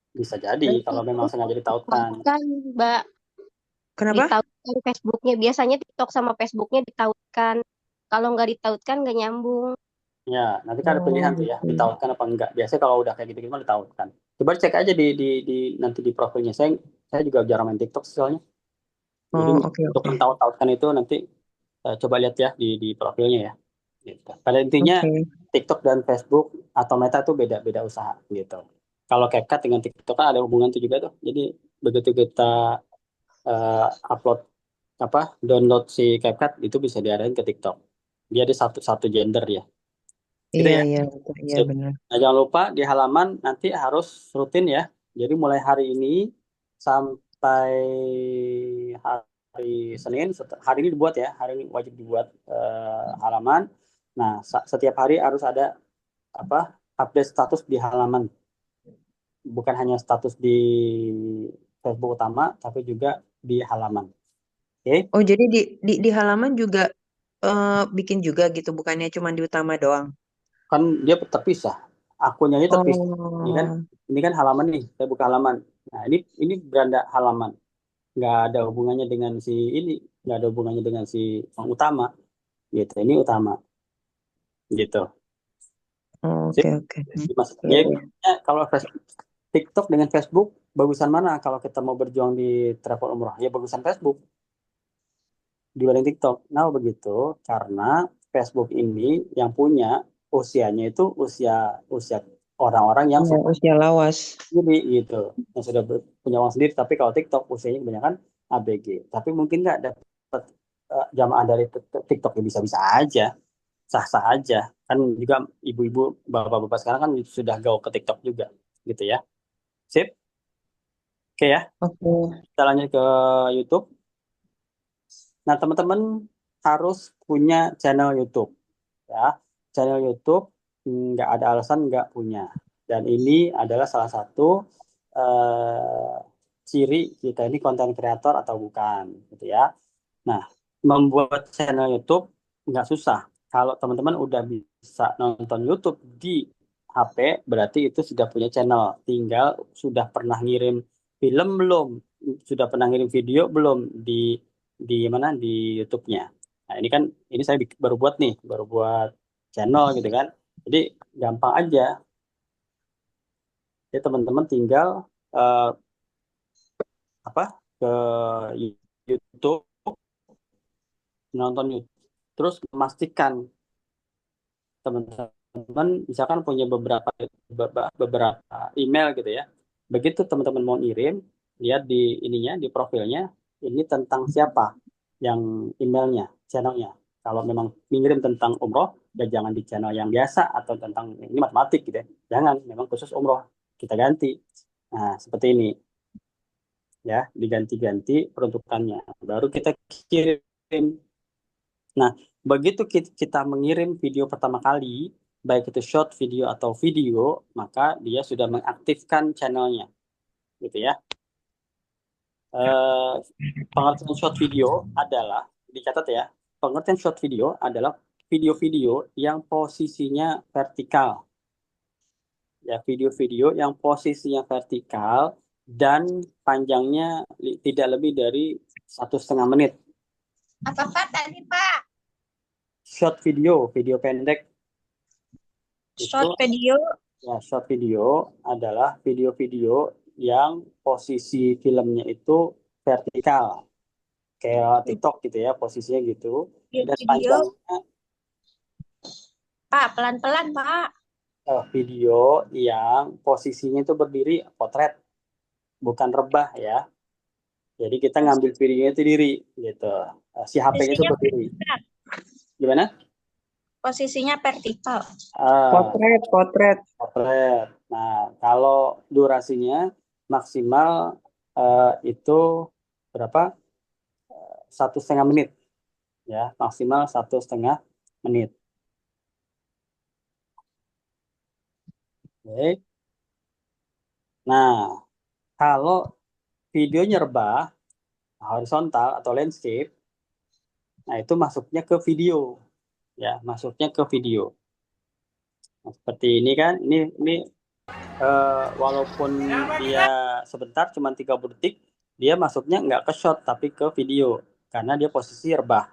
bisa jadi Berarti kalau memang sengaja ditautkan. ditautkan, Mbak. Kenapa? Ditautkan Facebooknya. Biasanya TikTok sama Facebooknya ditautkan. Kalau nggak ditautkan nggak nyambung. Ya, nanti kan ada Oh pilihan tuh ya, gitu. ditautkan apa enggak. Biasanya kalau udah kayak gitu-gitu mah ditautkan. Coba cek aja di nanti di profilnya. Saya juga jarang main TikTok soalnya. Jadi Oh, oke untuk oke. mentaut-tautkan itu nanti coba lihat ya di profilnya ya. Gitu. Pada intinya Oke. TikTok dan Facebook atau Meta tuh beda-beda usaha gitu. Kalau CapCut dengan TikTok kan ada hubungan tuh juga tuh. Jadi begitu kita upload apa download si CapCut itu bisa diarahin ke TikTok. Dia ada satu satu gender ya. Gitu Iya ya. iya betul. Iya Sip. benar. Nah, jangan lupa di halaman nanti harus rutin ya. Jadi mulai hari ini sampai hari Senin, hari ini dibuat ya, hari ini wajib dibuat halaman. Nah, setiap hari harus ada apa update status di halaman, bukan hanya status di Facebook utama, tapi juga di halaman. Oke, Oh, jadi di halaman juga bikin juga gitu, bukannya cuma di utama doang. kan dia terpisah, akunnya ini terpisah. Oh, Ini kan halaman nih, saya buka halaman. Nah, ini beranda halaman. Nggak ada hubungannya dengan si ini, nggak ada hubungannya dengan si yang utama gitu. Ini utama gitu. oke Sip. oke. Mas, Iya ya, iya. kalau TikTok dengan Facebook bagusan mana kalau kita mau berjuang di travel umroh? Ya bagusan Facebook dibanding TikTok. Nah begitu karena Facebook ini yang punya usianya itu usia usia orang-orang yang Iya, sudah usia lawas. sendiri gitu, yang sudah punya uang sendiri. Tapi kalau TikTok usianya kebanyakan ABG. Tapi mungkin nggak dapat jamaah dari TikTok ya bisa-bisa aja, sah-sah aja. Kan juga ibu-ibu, bapak-bapak sekarang kan sudah gaul ke TikTok juga, gitu ya. Sip, oke ya. Oke. Kita lanjut ke YouTube. Nah, teman-teman harus punya channel YouTube ya. Channel YouTube nggak ada alasan nggak punya. Dan ini adalah salah satu eh, ciri kita ini konten kreator atau bukan, gitu ya. Nah, membuat channel YouTube nggak susah. Kalau teman-teman udah bisa nonton YouTube di HP, berarti itu sudah punya channel. Tinggal sudah pernah ngirim film belum, sudah pernah ngirim video belum di mana di YouTube-nya. Nah, ini kan ini saya baru buat nih, baru buat channel gitu kan. Jadi gampang aja. Jadi teman-teman tinggal eh, apa ke YouTube, nonton YouTube, terus memastikan teman-teman misalkan punya beberapa beberapa email gitu ya. Begitu teman-teman mau ngirim, lihat di ininya, di profilnya, ini tentang siapa yang emailnya, channelnya. Kalau memang mengirim tentang umroh, ya jangan di channel yang biasa atau tentang ini matematik gitu ya. Jangan, memang khusus umroh. Kita ganti. Nah, seperti ini ya, diganti-ganti peruntukannya. Baru kita kirim. Nah, begitu kita mengirim video pertama kali, baik itu short video atau video, maka dia sudah mengaktifkan channelnya, gitu ya. Pengertian short video adalah, dicatat ya, pengertian short video adalah video-video yang posisinya vertikal. Ya, video-video yang posisinya vertikal dan panjangnya tidak lebih dari 1,5 menit. Apa Pak tadi Pak? Short video, video pendek. Short Itu video. ya, short video adalah video-video yang posisi filmnya itu vertikal. Kayak TikTok gitu ya, posisinya gitu. Dan Video. panjangnya Pak, pelan-pelan Pak. video yang posisinya itu berdiri potret, bukan rebah ya. Jadi kita ngambil videonya itu diri gitu. Si HP-nya itu Posisinya berdiri. vertikal. Gimana? Posisinya vertikal. Potret. Potret. Nah, kalau durasinya maksimal itu berapa? 1,5 menit. Ya, maksimal 1,5 menit. Oke. Nah, kalau videonya rebah, horizontal atau landscape, nah itu masuknya ke video. Ya, masuknya ke video. Nah, seperti ini kan, ini walaupun dia sebentar, cuma 30 detik, dia masuknya nggak ke shot, tapi ke video. Karena dia posisi rebah.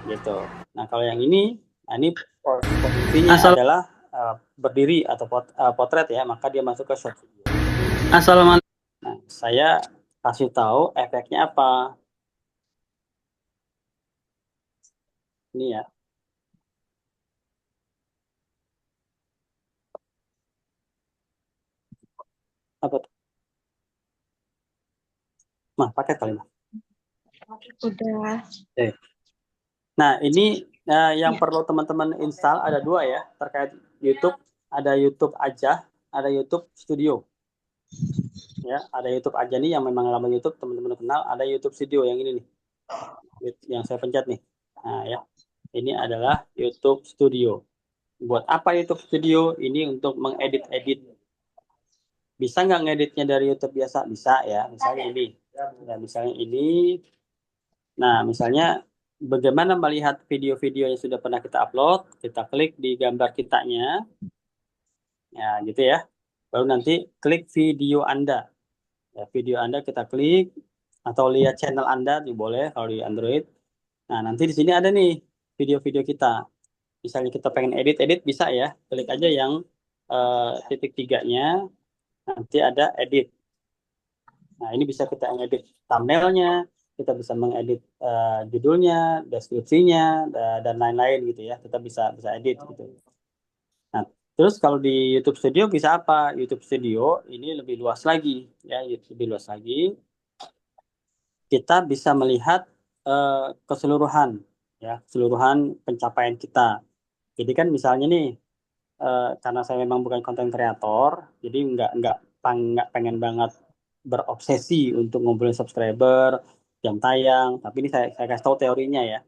Gitu. Nah, kalau yang ini, nah ini posisinya adalah berdiri atau potret ya, maka dia masuk ke shot video. Assalamualaikum. Nah, saya kasih tahu efeknya apa. Ini ya. Apa tuh? Mah, pakai kali mah. Udah. Oke. Nah, ini yang perlu teman-teman install ada 2 ya, terkait YouTube. Ada YouTube aja, ada YouTube Studio. Ya, ada YouTube aja nih yang memang lama YouTube teman-teman kenal, ada YouTube Studio yang ini nih. Yang saya pencet nih. Nah, ya. Ini adalah YouTube Studio. Buat apa YouTube Studio? Ini untuk mengedit-edit. Bisa nggak ngeditnya dari YouTube biasa? Bisa ya. Misalnya ini. Ya, misalnya ini. Nah, misalnya bagaimana melihat video-video yang sudah pernah kita upload? Kita klik di gambar kitanya. Ya, gitu ya. Baru nanti klik video Anda. Ya, video Anda kita klik atau lihat channel Anda boleh kalau di Android. Nah, nanti di sini ada nih video-video kita. Misalnya kita pengen edit bisa ya. Klik aja yang titik 3-nya. Nanti ada edit. Nah, ini bisa kita edit thumbnailnya, kita bisa mengedit judulnya, deskripsinya, dan lain-lain gitu ya. Kita bisa edit gitu. Nah, terus kalau di YouTube Studio bisa apa? YouTube Studio ini lebih luas lagi ya, lebih luas lagi. Kita bisa melihat keseluruhan ya, keseluruhan pencapaian kita. Jadi kan misalnya nih, karena saya memang bukan konten kreator, jadi nggak pengen banget berobsesi untuk ngumpulin subscriber, jam tayang. Tapi ini saya kasih tahu teorinya ya.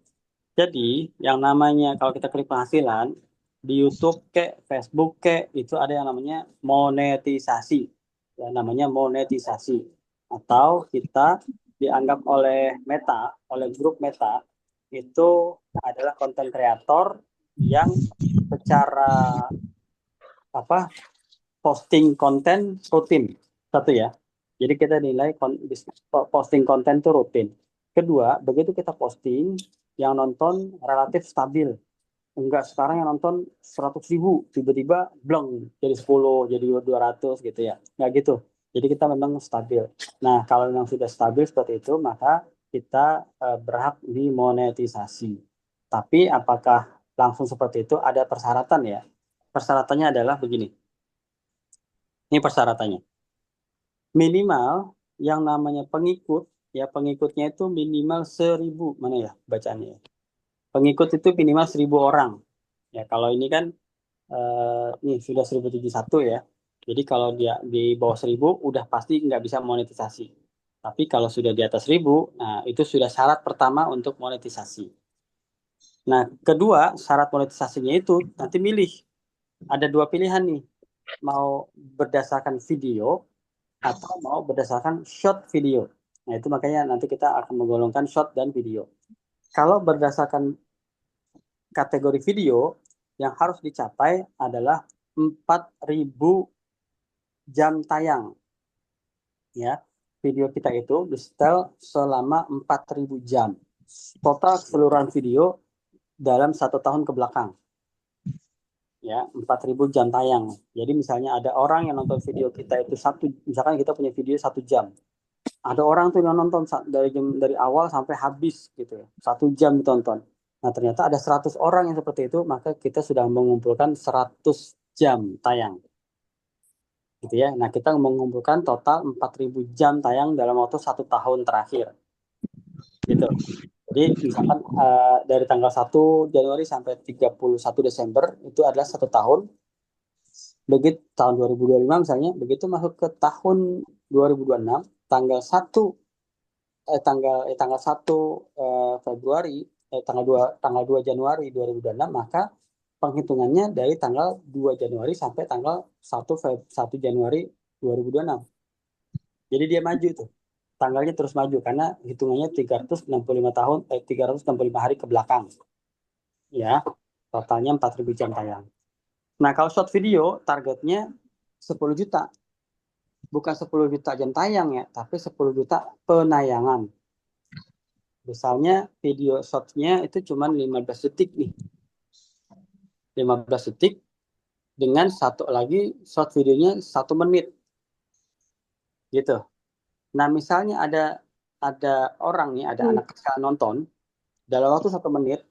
Jadi yang namanya kalau kita klik penghasilan di YouTube Facebook itu ada yang namanya monetisasi. Ya, namanya monetisasi. Atau kita dianggap oleh Meta, oleh grup Meta itu adalah konten kreator yang secara posting konten rutin. Satu ya. Jadi kita nilai posting konten itu rutin. Kedua, begitu kita posting, yang nonton relatif stabil. Enggak sekarang yang nonton 100.000, tiba-tiba bleng, jadi 10, jadi 200 gitu ya. Enggak gitu. Jadi kita memang stabil. Nah, kalau memang sudah stabil seperti itu, maka kita berhak dimonetisasi. Tapi apakah langsung seperti itu? Ada persyaratan ya. Persyaratannya adalah begini. Ini persyaratannya. Minimal yang namanya pengikut, ya pengikutnya itu minimal 1.000, mana ya bacaannya? Pengikut itu minimal 1.000 orang. Ya kalau ini kan nih sudah 1.071 ya. Jadi kalau dia di bawah 1.000 udah pasti nggak bisa monetisasi. Tapi kalau sudah di atas 1.000, nah itu sudah syarat pertama untuk monetisasi. Nah, kedua syarat monetisasinya itu nanti milih. Ada dua pilihan nih. Mau berdasarkan video atau mau berdasarkan short video. Nah, itu makanya nanti kita akan menggolongkan short dan video. Kalau berdasarkan kategori video, yang harus dicapai adalah 4.000 jam tayang. Ya, video kita itu di-setel selama 4.000 jam. Total keseluruhan video dalam 1 tahun ke belakang. Ya, 4.000 jam tayang. Jadi misalnya ada orang yang nonton video kita itu misalkan kita punya video 1 jam. Ada orang tuh yang nonton dari awal sampai habis gitu ya. 1 jam ditonton. Nah, ternyata ada 100 orang yang seperti itu, maka kita sudah mengumpulkan 100 jam tayang. Gitu ya. Nah, kita mengumpulkan total 4.000 jam tayang dalam waktu 1 tahun terakhir. Gitu. Jadi misalkan dari tanggal 1 Januari sampai 31 Desember itu adalah 1 tahun. Begitu tahun 2025 misalnya, begitu masuk ke tahun 2026, tanggal 1 Februari, tanggal 2 Januari 2026, maka penghitungannya dari tanggal 2 Januari sampai tanggal 1 Januari 2026. Jadi dia maju tuh. Tanggalnya terus maju karena hitungannya 365 hari ke belakang. Ya, totalnya 4.000 jam tayang. Nah, kalau short video targetnya 10 juta. Bukan 10 juta jam tayang ya, tapi 10 juta penayangan. Misalnya video shortnya itu cuma 15 detik nih. 15 detik dengan satu lagi short videonya 1 menit. Gitu. Nah, misalnya ada orang nih, ada anak kecil nonton dalam waktu 1 menit,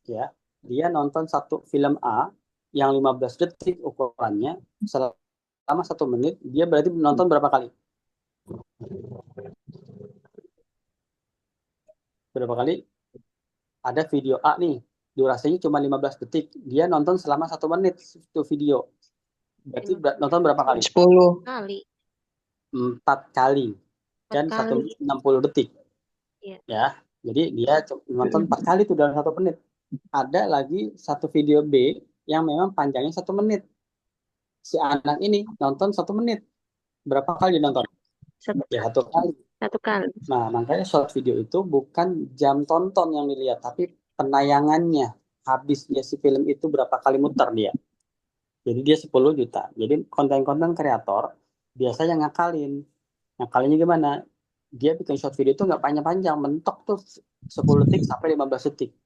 ya, dia nonton satu film A yang 15 detik ukurannya, selama 1 menit, dia berarti menonton berapa kali? Berapa kali? Ada video A nih, durasinya cuma 15 detik, dia nonton selama 1 menit itu video. Berarti nonton berapa kali? 10. Kali. 4 kali. Dan 1 kali. menit 60 detik. Iya. Ya, jadi dia nonton 4 kali itu dalam 1 menit. Ada lagi satu video B yang memang panjangnya 1 menit. Si anak ini nonton 1 menit. Berapa kali dia nonton? Ya, 1 kali. 1 kali. Nah, makanya short video itu bukan jam tonton yang dilihat, tapi penayangannya. Habisnya si film itu berapa kali muter dia. Jadi dia 10 juta. Jadi konten-konten kreator biasanya ngakalin. Ngakalinnya gimana? Dia bikin short video itu nggak panjang-panjang, mentok tuh 10 detik sampai 15 detik.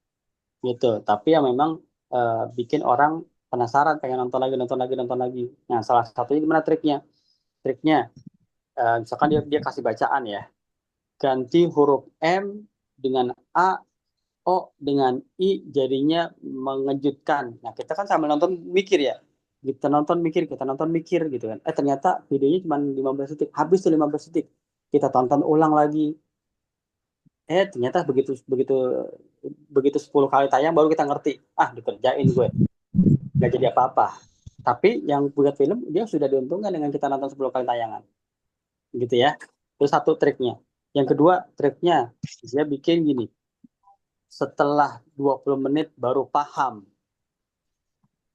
Gitu. Tapi yang memang bikin orang penasaran, pengen nonton lagi. Nah, salah satunya gimana triknya? Triknya, misalkan dia kasih bacaan ya. Ganti huruf M dengan A, O dengan I, jadinya mengejutkan. Nah, kita kan sambil nonton mikir ya. Kita nonton mikir gitu kan. Ternyata videonya cuma 15 detik. Habis tuh 15 detik. Kita tonton ulang lagi. Ternyata begitu 10 kali tayang baru kita ngerti. Dikerjain gue. Gak jadi apa-apa. Tapi yang buat film, dia sudah diuntungkan dengan kita nonton 10 kali tayangan. Gitu ya. Itu satu triknya. Yang kedua, triknya dia bikin gini. Setelah 20 menit baru paham.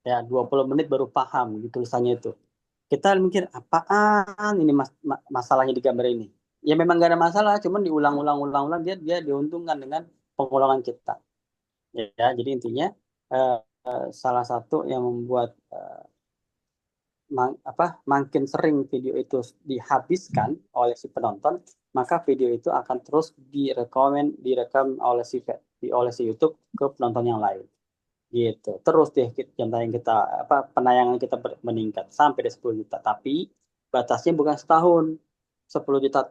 Ya, 20 menit baru paham gitu tulisannya itu. Kita mikir, apaan ini masalahnya di gambar ini? Ya memang gak ada masalah, cuman diulang-ulang dia diuntungkan dengan pengulangan kita. Ya, jadi intinya salah satu yang membuat makin sering video itu dihabiskan oleh si penonton, maka video itu akan terus direkam oleh si YouTube ke penonton yang lain. Gitu. Terus deh penayangan kita meningkat sampai 10 juta. Tapi batasnya bukan setahun. 10 juta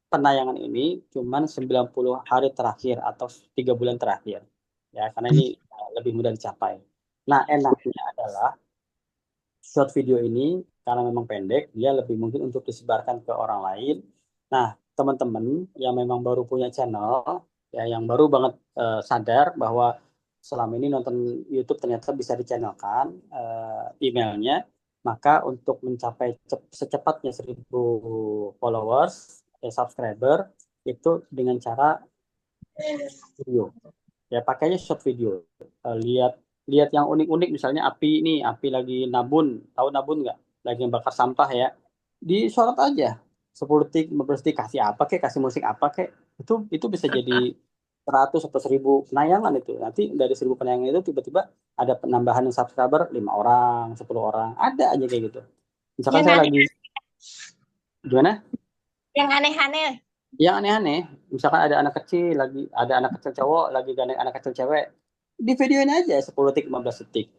penayangan ini cuman 90 hari terakhir atau 3 bulan terakhir. Ya, karena ini lebih mudah dicapai. Nah, enaknya adalah short video ini karena memang pendek, dia lebih mungkin untuk disebarkan ke orang lain. Nah, teman-teman yang memang baru punya channel, ya yang baru banget sadar bahwa selama ini nonton YouTube ternyata bisa dichannelkan emailnya, maka untuk mencapai secepatnya 1000 followers, subscriber, itu dengan cara video. Ya pakainya short video. Lihat lihat yang unik-unik, misalnya api lagi nabun, tahu nabun nggak? Lagi bakar sampah ya. Disorot aja 10 detik, 15 detik, kasih apa kek, kasih musik apa kek. Itu bisa jadi 100 atau 1000 penayangan itu. Nanti dari 1000 penayangan itu tiba-tiba ada penambahan subscriber 5 orang, 10 orang. Ada aja kayak gitu. Misalkan Yang saya aneh, lagi gimana? yang aneh-aneh. Yang aneh-aneh, misalkan ada anak kecil cowok lagi gandeng anak kecil cewek, di videoin aja 10 detik, 15 detik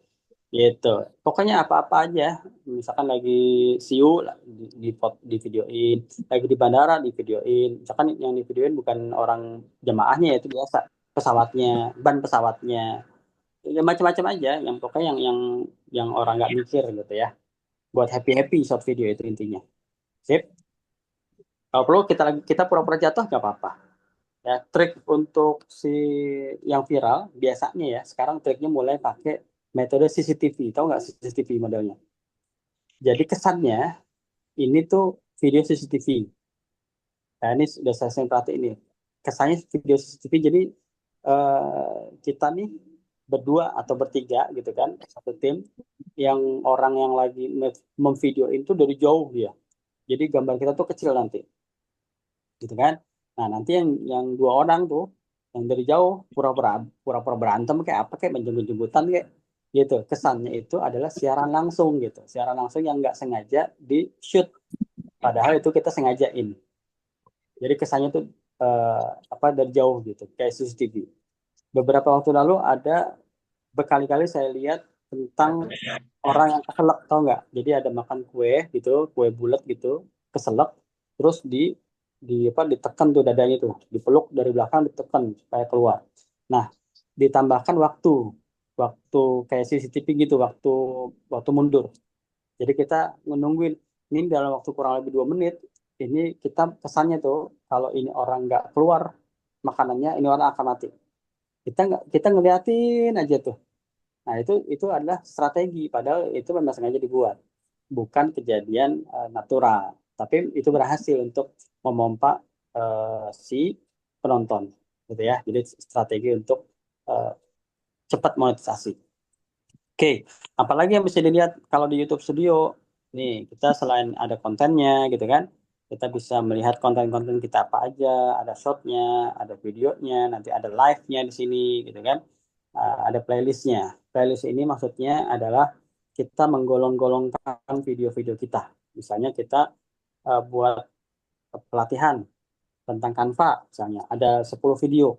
gitu. Pokoknya apa-apa aja, misalkan lagi siu di videoin, lagi di bandara di videoin. Misalkan yang di videoin bukan orang jemaahnya ya, itu biasa pesawatnya, ban pesawatnya, ya macam-macam aja, yang pokoknya yang orang nggak mikir gitu ya, buat happy short video itu intinya. Sip. Kalau perlu kita pura-pura jatuh nggak apa-apa. Ya, trik untuk si yang viral biasanya ya, sekarang triknya mulai pakai metode CCTV. Tahu nggak CCTV modelnya? Jadi kesannya ini tuh video CCTV. Nah, ini sudah saya sering perhatiin ini. Kesannya video CCTV, jadi kita nih berdua atau bertiga gitu kan, satu tim, yang orang yang lagi memvideoin tuh dari jauh dia. Jadi gambar kita tuh kecil nanti. Gitu kan. Nah, nanti yang 2 orang tuh yang dari jauh pura-pura berantem kayak apa kayak menjemput-jemputan kayak gitu. Kesannya itu adalah siaran langsung gitu. Siaran langsung yang nggak sengaja di shoot. Padahal itu kita sengajain. Jadi kesannya tuh dari jauh gitu, kayak CCTV. Beberapa waktu lalu ada berkali-kali saya lihat tentang orang yang keselak, tau nggak? Jadi ada makan kue gitu, kue bulat gitu, keselak, terus ditekan tuh dadanya tuh, dipeluk dari belakang, ditekan supaya keluar. Nah, ditambahkan waktu kayak CCTV gitu, waktu mundur. Jadi kita menungguin ini dalam waktu kurang lebih 2 menit. Ini kita kesannya tuh kalau ini orang nggak keluar makanannya, ini orang akan mati. Kita ngeliatin aja tuh. Nah, itu adalah strategi, padahal itu memang sengaja dibuat, bukan kejadian natural. Tapi itu berhasil untuk memompa si penonton, gitu ya. Jadi strategi untuk eh, cepat monetisasi. Oke, apalagi yang bisa dilihat kalau di YouTube Studio? Nih, kita selain ada kontennya, gitu kan, kita bisa melihat konten-konten kita apa aja, ada shortnya, ada videonya, nanti ada live-nya di sini, gitu kan. Ada playlistnya. Playlist ini maksudnya adalah kita menggolong-golongkan video-video kita. Misalnya kita buat pelatihan tentang Canva, misalnya ada 10 video.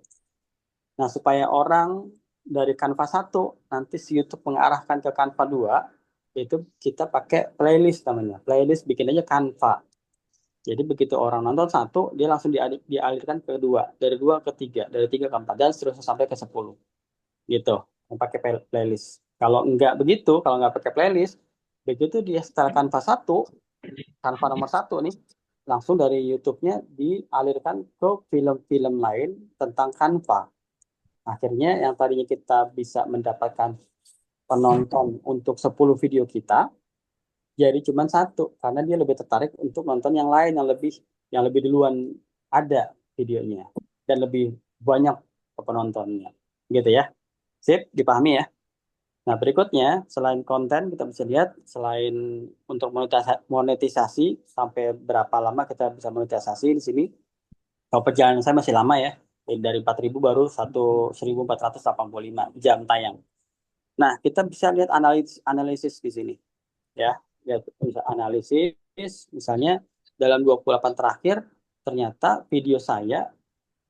Nah, supaya orang dari Canva 1 nanti si YouTube mengarahkan ke Canva 2, itu kita pakai playlist namanya. Playlist bikin aja Canva. Jadi begitu orang nonton 1, dia langsung dialirkan ke 2, dari 2 ke 3, dari 3 ke 4, dan seterusnya sampai ke 10. Gitu, pakai playlist. Kalau nggak pakai playlist, begitu dia setelah Canva 1, Canva nomor 1 nih, langsung dari YouTube-nya dialirkan ke film-film lain tentang Canva. Akhirnya yang tadinya kita bisa mendapatkan penonton untuk 10 video kita, jadi cuma 1, karena dia lebih tertarik untuk nonton yang lain yang lebih duluan ada videonya dan lebih banyak penontonnya. Gitu ya. Sip, dipahami ya. Nah, berikutnya, selain konten, kita bisa lihat, selain untuk monetisasi, sampai berapa lama kita bisa monetisasi di sini. Kalau perjalanan saya masih lama ya, dari 4.000 baru 1.485 jam tayang. Nah, kita bisa lihat analisis di sini. Ya, lihat bisa analisis, misalnya dalam 28 terakhir, ternyata video saya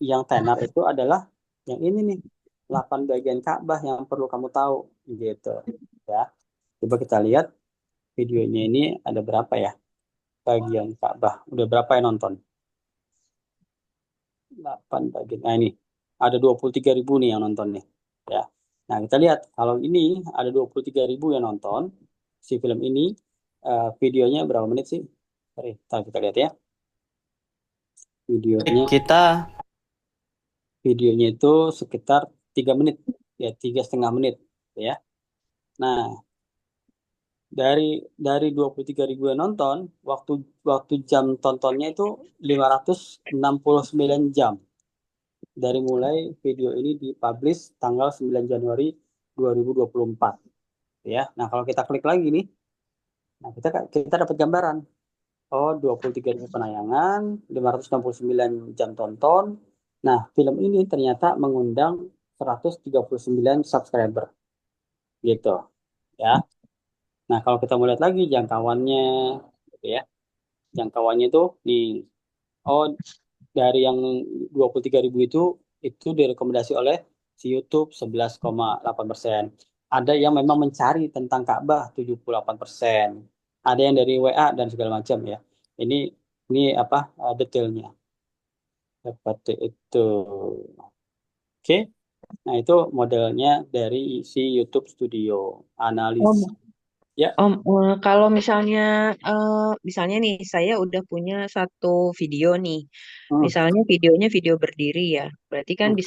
yang tenar itu adalah yang ini nih, 8 bagian Ka'bah yang perlu kamu tahu gitu ya. Coba kita lihat videonya ini ada berapa ya bagian Ka'bah. Udah berapa yang nonton? 8 bagian. Nah, ini ada 23.000 nih yang nonton nih ya. Nah, kita lihat kalau ini ada 23.000 yang nonton, si film ini videonya berapa menit sih? Sorry, ntar kita lihat ya. Videonya itu sekitar 3 menit, ya 3,5 menit, ya. Nah, dari 23.000 yang nonton, waktu jam tontonnya itu 569 jam. Dari mulai video ini dipublish tanggal 9 Januari 2024, ya. Nah, kalau kita klik lagi nih, nah kita dapat gambaran. Oh, 23.000 penayangan, 569 jam tonton. Nah, film ini ternyata mengundang 139 subscriber, gitu, ya. Nah, kalau kita mau lihat lagi jangkauannya, gitu ya. Jangkauannya itu oh, dari yang 23.000 itu direkomendasi oleh si YouTube 11,8%. Ada yang memang mencari tentang Ka'bah 78%. Ada yang dari WA dan segala macam, ya. Ini apa detailnya. Seperti itu. Oke. Nah, itu modelnya dari si YouTube Studio Analis. Om, Ya. kalau misalnya nih saya udah punya satu video nih. Hmm. Misalnya videonya video berdiri ya. Berarti kan Hmm.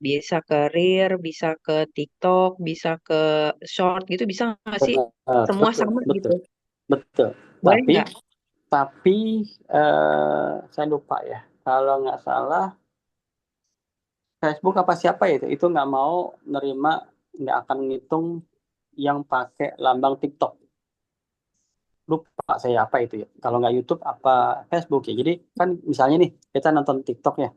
bisa ke Reels, bisa ke TikTok, bisa ke Short gitu, bisa nggak sih? Semua Betul, sama betul, gitu. betul. Boleh nggak? Tapi saya lupa ya. Kalau nggak salah Facebook apa siapa itu nggak mau nerima, nggak akan ngitung yang pakai lambang TikTok. Lupa saya apa itu ya. Kalau nggak YouTube apa Facebook ya. Jadi kan misalnya nih kita nonton TikTok ya,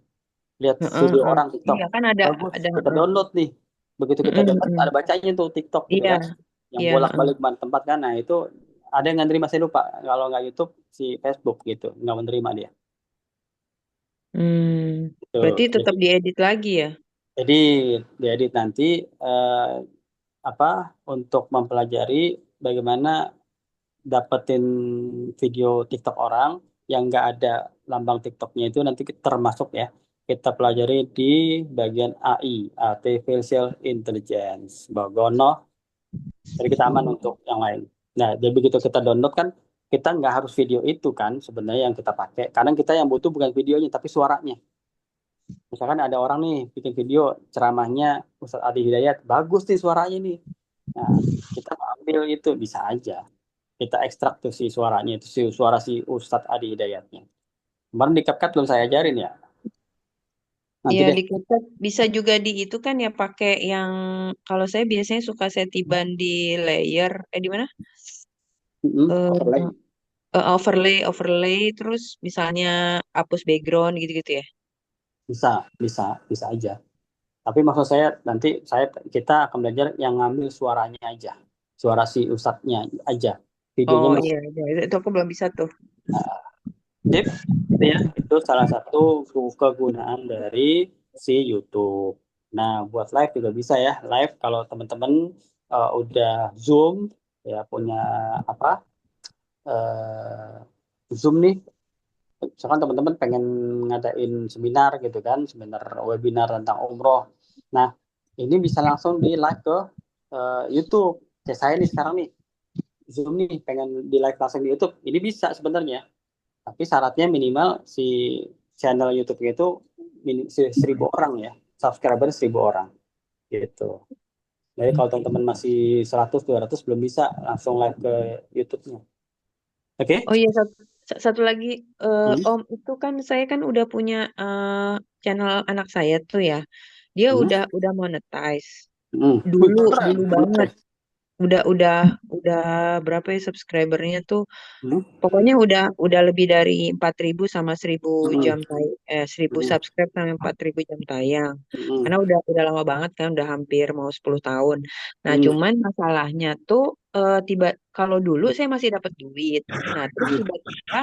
lihat video orang TikTok, Iya kan ada bagus, ada. kita download nih. Begitu kita download ada bacanya tuh TikTok gitu Iya, kan, yang iya. bolak-balik tempat kan. Nah itu ada yang nggak terima, saya lupa. Kalau nggak YouTube si Facebook gitu nggak menerima dia. Berarti Tuh. tetap diedit lagi ya? Jadi diedit nanti apa untuk mempelajari bagaimana dapetin video TikTok orang yang nggak ada lambang TikToknya, itu nanti termasuk ya kita pelajari di bagian AI, Artificial Intelligence, Bagono. Jadi kita aman untuk yang lain. Nah, jadi begitu kita download kan kita nggak harus video itu kan sebenarnya yang kita pakai. Karena kita yang butuh bukan videonya tapi suaranya. Misalkan ada orang nih bikin video ceramahnya Ustadz Adi Hidayat, bagus nih suaranya nih. Nah, kita ambil itu bisa aja. Kita ekstrak tuh si suaranya itu, suara si Ustadz Adi Hidayatnya. Kemarin di CapCut belum saya ajarin ya. Nanti Iya deh. di CapCut bisa juga di itu kan ya pakai yang kalau saya biasanya suka setiban di layer di mana? Overlay. Overlay terus misalnya hapus background gitu-gitu ya. Bisa, bisa aja. Tapi maksud saya nanti kita akan belajar yang ngambil suaranya aja. Suara si Ustadznya aja. Videonya Oh masih. iya, itu aku belum bisa tuh. Tip, itu ya, itu salah satu kegunaan dari si YouTube. Nah, buat live juga bisa ya. Live kalau teman-teman udah Zoom, ya punya apa? Zoom nih. Misalkan teman-teman pengen ngadain seminar gitu kan, seminar webinar tentang umroh. Nah, ini bisa langsung di live ke YouTube. Kayak saya nih sekarang nih, Zoom nih pengen di live langsung di YouTube. Ini bisa sebenarnya. Tapi syaratnya minimal si channel YouTube-nya itu 1.000 orang ya, subscriber 1.000 orang gitu. Jadi kalau teman-teman masih 100-200 belum bisa langsung live ke YouTube-nya. Oke? Oh iya satu lagi Om itu kan saya kan udah punya channel anak saya tuh ya. Dia Hmm. udah monetize. Wih, Dulu keren. banget. Udah berapa ya subscribernya tuh? Pokoknya udah lebih dari 4.000 sama 1.000 jam 1.000 subscribe sama 4.000 jam tayang. Karena udah lama banget kan, udah hampir mau 10 tahun. Nah, cuman masalahnya tuh kalau dulu saya masih dapat duit. Nah, terus tiba-tiba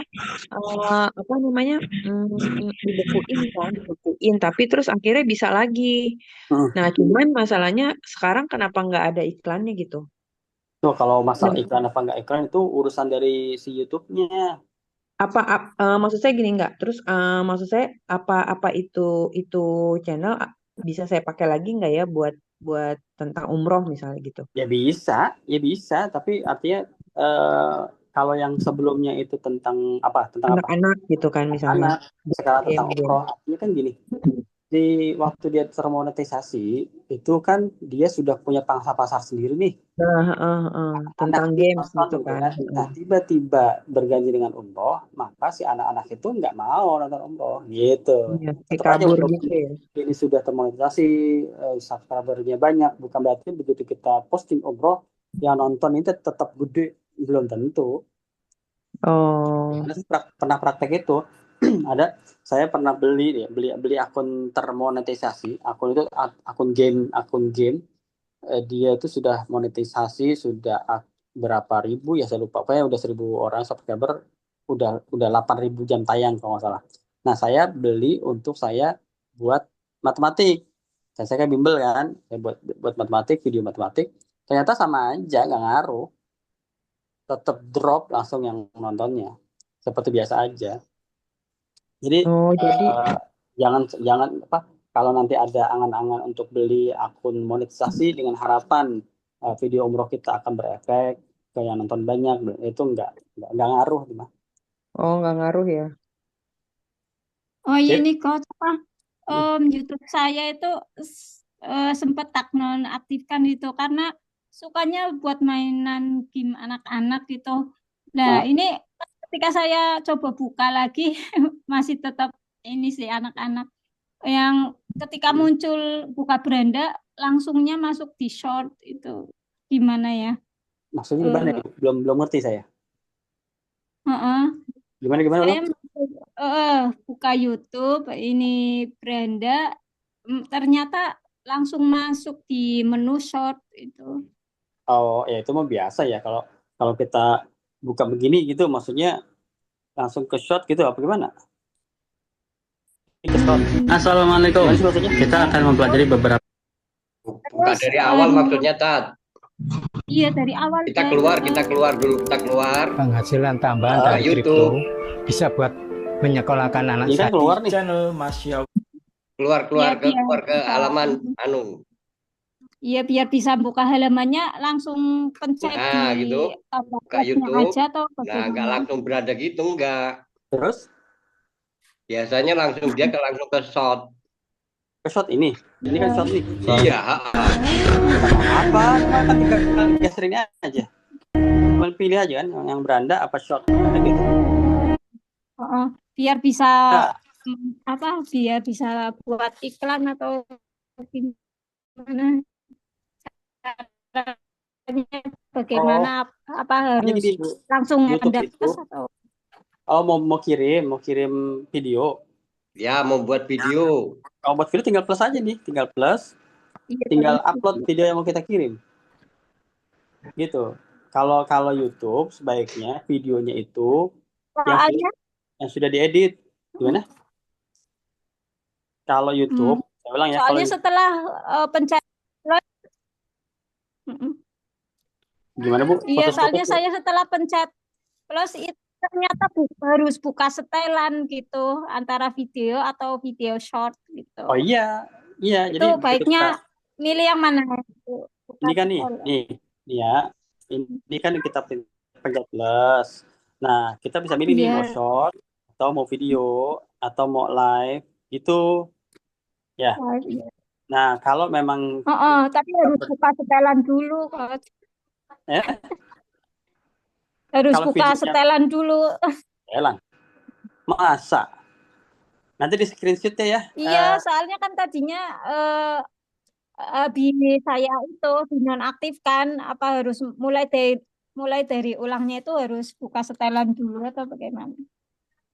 apa namanya? Dibekuin, tapi terus akhirnya bisa lagi. Nah, cuman masalahnya sekarang kenapa nggak ada iklannya gitu? Tuh, kalau masalah iklan apa nggak iklan itu urusan dari si YouTube-nya. Maksud saya gini nggak? Terus maksud saya apa itu channel bisa saya pakai lagi nggak ya buat tentang umroh misalnya gitu? Ya bisa, tapi artinya kalau yang sebelumnya itu tentang apa? Tentang apa? Anak-anak gitu kan misalnya. Anak. Sekarang tentang Game-game. umroh. Artinya kan gini, di waktu dia termonetisasi itu kan dia sudah punya pangsa pasar sendiri nih. Tentang Anak games nonton gitu gitu kan. kan. Nah, tiba-tiba berganti dengan umroh, maka si anak-anak itu nggak mau nonton umroh gitu. Iya, kayak Tetap aja kabur walaupun gitu ya. ini sudah termonetisasi, subscribernya banyak, bukan berarti begitu kita posting umroh, yang nonton itu tetap gede, belum tentu. Oh, Karena saya pernah praktek itu. Ada, saya pernah beli akun termonetisasi, akun itu akun game. Dia itu sudah monetisasi sudah berapa ribu ya saya lupa, pokoknya udah 1.000 orang subscriber, udah 8.000 jam tayang kalau nggak salah. Nah, saya beli untuk saya buat matematik. Saya kan bimbel kan, saya buat matematik, video matematik. Ternyata sama aja, nggak ngaruh, tetap drop langsung yang nontonnya seperti biasa aja. Jadi jadi jangan jangan apa, kalau nanti ada angan-angan untuk beli akun monetisasi dengan harapan video umroh kita akan berefek ke yang nonton banyak, itu nggak ngaruh nih, Mas. nggak ngaruh ya. Oh iya Sip. nih coach YouTube saya itu sempat tak nonaktifkan gitu karena sukanya buat mainan game anak-anak gitu. Nah, ini ketika saya coba buka lagi masih tetap ini sih anak-anak. Yang ketika muncul buka beranda langsungnya masuk di short itu gimana ya? Maksudnya gimana ya? Belum ngerti saya. Gimana Saya lo? buka YouTube ini beranda ternyata langsung masuk di menu short itu. Oh ya, itu mah biasa ya, kalau kita buka begini gitu, maksudnya langsung ke short gitu apa gimana? Assalamualaikum. Kita akan mempelajari beberapa. Bukan dari awal maksudnya, Tat. Iya, dari awal. Kita keluar dulu, kita keluar. Penghasilan tambahan dari YouTube kripto bisa buat menyekolahkan anak Ini kan saya. keluar nih. Channel Masya. Keluar ke halaman anu. Iya, biar bisa buka halamannya langsung pencet di gitu. Buka YouTube aja atau nah, nggak langsung berada gitu, enggak. Terus biasanya langsung ke short. Ke short ini kan short nih. Iya. Apa? Kan tinggal geser ini aja. Cuma pilih aja kan yang beranda apa short gitu. Biar bisa biar bisa buat iklan atau gimana? Bagaimana harus langsung YouTube itu. atau mau kirim video. Ya, mau buat video. Kalau buat video tinggal plus aja nih, tinggal upload video yang mau kita kirim. Gitu. Kalau YouTube sebaiknya videonya itu yang sudah diedit. Gimana? Kalau YouTube, saya ulang ya. Soalnya setelah pencet gimana Bu? Iya, soalnya saya setelah pencet plus itu ternyata harus buka setelan gitu antara video atau video short gitu. Oh iya, itu jadi baiknya milih yang mana? Ini kan nih ya. Ini kan kita pencet plus. Nah, kita bisa milih nih mau short atau mau video atau mau live gitu. Ya. Nah, kalau memang tapi harus buka setelan dulu, Coach. Harus kalau buka setelan dulu. Setelan. Masa? Nanti di screenshot ya. Iya, soalnya kan tadinya saya itu dinonaktifkan, harus mulai dari ulangnya itu harus buka setelan dulu atau bagaimana?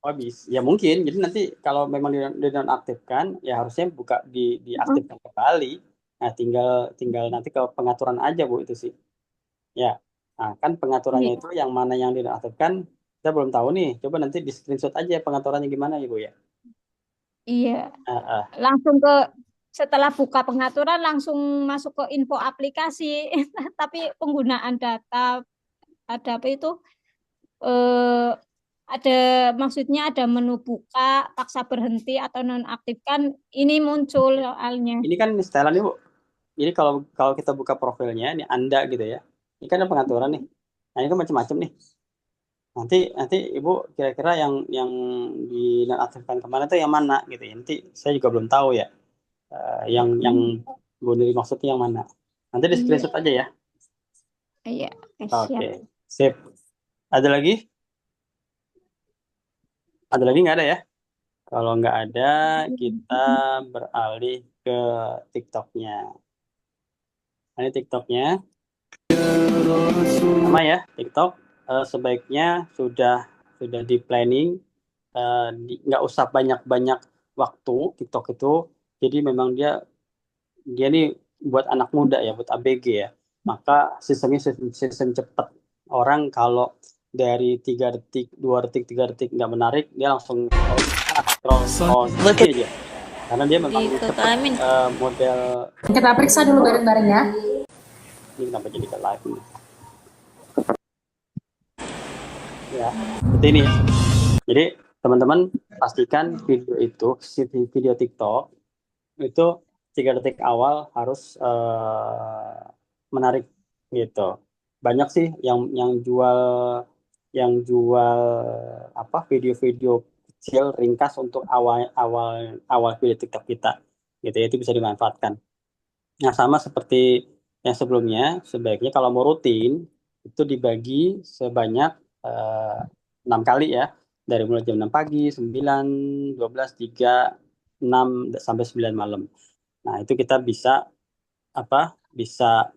Oh, bisa. Ya mungkin. Jadi nanti kalau memang dinonaktifkan, ya harusnya diaktifkan kembali. Nah, tinggal nanti ke pengaturan aja Bu itu sih. Ya. Nah, kan pengaturannya itu yang mana yang dinonaktifkan kita belum tahu nih. Coba nanti di screenshot aja pengaturannya gimana ya Bu ya. Iya. Langsung setelah buka pengaturan langsung masuk ke info aplikasi. Tapi penggunaan data ada apa itu? Maksudnya ada menu buka, paksa berhenti atau nonaktifkan, ini muncul soalnya. Ini kan setelan nih Bu. Jadi kalau kita buka profilnya, ini Anda gitu ya. Ini kan ada pengaturan nih. Nah, ini kan macam-macam nih. Nanti Ibu kira-kira yang dinonaktifkan kemana itu yang mana gitu ya. Nanti saya juga belum tahu ya. Yang Bu Nuri maksudnya yang mana. Nanti di screenshot aja ya. Iya, Oke, siap. sip. Ada lagi? Ada lagi nggak ada ya? Kalau nggak ada, kita beralih ke TikToknya. Nah, ini TikToknya. Sama ya, TikTok sebaiknya sudah di planning, nggak usah banyak-banyak waktu TikTok itu. Jadi memang dia nih buat anak muda ya, buat ABG ya. Maka sistemnya sistem cepat. Orang kalau dari 3 detik, 2 detik, 3 detik nggak menarik, dia langsung scroll aja. Karena dia memang cepat model. Kita periksa dulu bareng-bareng ya. Ini kenapa jadi ke live ini? Ya, seperti ini ya. Jadi teman-teman pastikan video TikTok itu 3 detik awal harus menarik gitu. Banyak sih yang jual apa video-video kecil ringkas untuk awal video TikTok kita gitu ya, itu bisa dimanfaatkan. Nah, sama seperti yang sebelumnya, sebaiknya kalau mau rutin itu dibagi sebanyak 6 kali ya, dari mulai jam 6 pagi, 9, 12, 3, 6 sampai 9 malam. Nah, itu kita bisa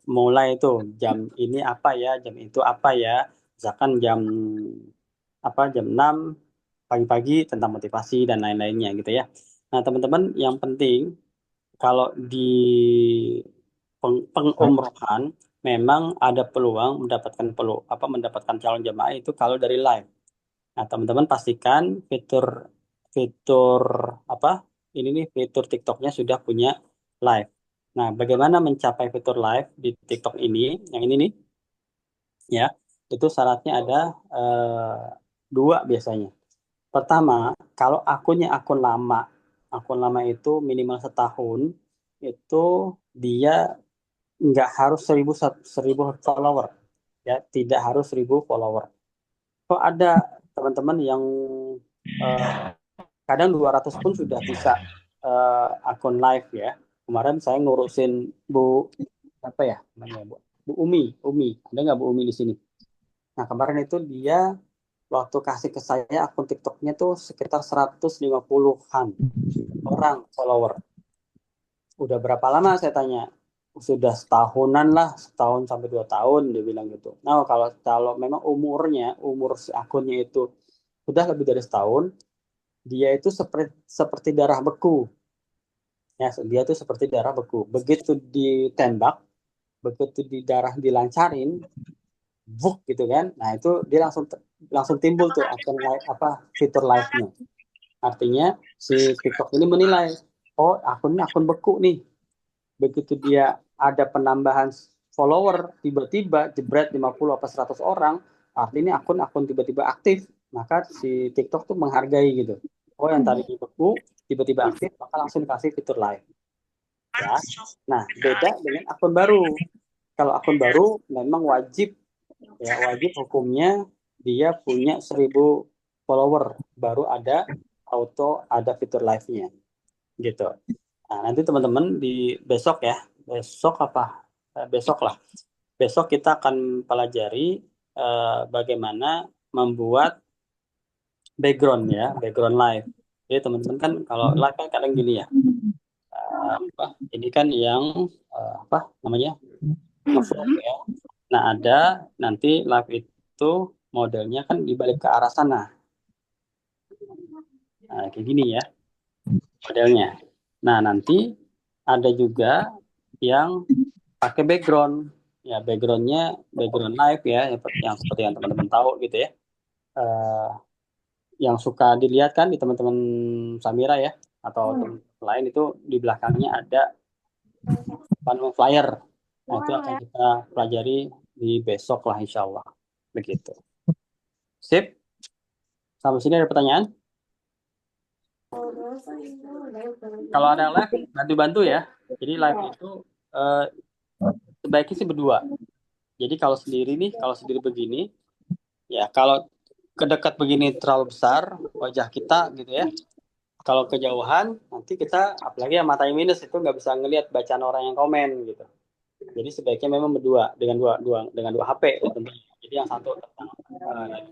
mulai itu jam ini apa ya, jam itu apa ya. Misalkan jam 6 pagi-pagi tentang motivasi dan lain-lainnya gitu ya. Nah, teman-teman, yang penting kalau di pengumrohan memang ada peluang mendapatkan calon jemaah itu kalau dari live. Nah, teman-teman pastikan fitur fitur TikToknya sudah punya live. Nah, bagaimana mencapai fitur live di TikTok ini? Yang ini nih, ya, itu syaratnya ada 2 biasanya. Pertama, kalau akun lama itu minimal setahun, itu dia nggak harus 1000 follower, ya, tidak harus 1000 follower. Kok ada teman-teman yang kadang 200 pun sudah bisa akun live ya. Kemarin saya ngurusin Bu apa ya namanya, Bu Umi, ada nggak Bu Umi di sini? Nah, kemarin itu dia waktu kasih ke saya akun TikToknya tuh sekitar 150-an orang follower. Udah berapa lama saya tanya? Sudah setahunan lah, setahun sampai 2 tahun dia bilang gitu. Nah, kalau memang umur si akunnya itu sudah lebih dari setahun, dia itu seperti darah beku. Ya, dia itu seperti darah beku. Begitu ditembak, begitu di darah dilancarin, buk gitu kan. Nah, itu dia langsung timbul tuh fitur live-nya. Artinya si TikTok ini menilai, oh, akunnya akun beku nih. Begitu dia ada penambahan follower tiba-tiba jebret 50 apa 100 orang, artinya akun tiba-tiba aktif. Maka si TikTok tuh menghargai gitu. Oh, yang tadi beku tiba-tiba aktif, maka langsung dikasih fitur live. Ya. Nah, beda dengan akun baru. Kalau akun baru memang wajib hukumnya dia punya 1000 follower baru ada fitur live-nya gitu. Nah, nanti teman-teman di besok kita akan pelajari bagaimana membuat background live. Jadi teman-teman kan kalau live kan kadang gini ya, ini kan yang ngevlog ya. Nah, ada nanti live itu modelnya kan dibalik ke arah sana. Nah, kayak gini ya modelnya. Nah, nanti ada juga yang pakai background. Ya, background live ya, yang seperti yang teman-teman tahu gitu ya. Yang suka dilihat kan di teman-teman Samira ya, atau teman lain itu di belakangnya ada flyer. Nah, itu akan kita pelajari di besok lah insya Allah. Begitu. Sip. Sampai sini ada pertanyaan? Kalau ada live, bantu-bantu ya. Jadi live itu sebaiknya sih berdua. Jadi kalau sendiri begini, ya kalau kedekat begini terlalu besar wajah kita gitu ya. Kalau kejauhan nanti kita, apalagi yang matanya minus itu nggak bisa ngelihat bacaan orang yang komen gitu. Jadi sebaiknya memang berdua dengan dua HP tentunya. Jadi yang satu tentang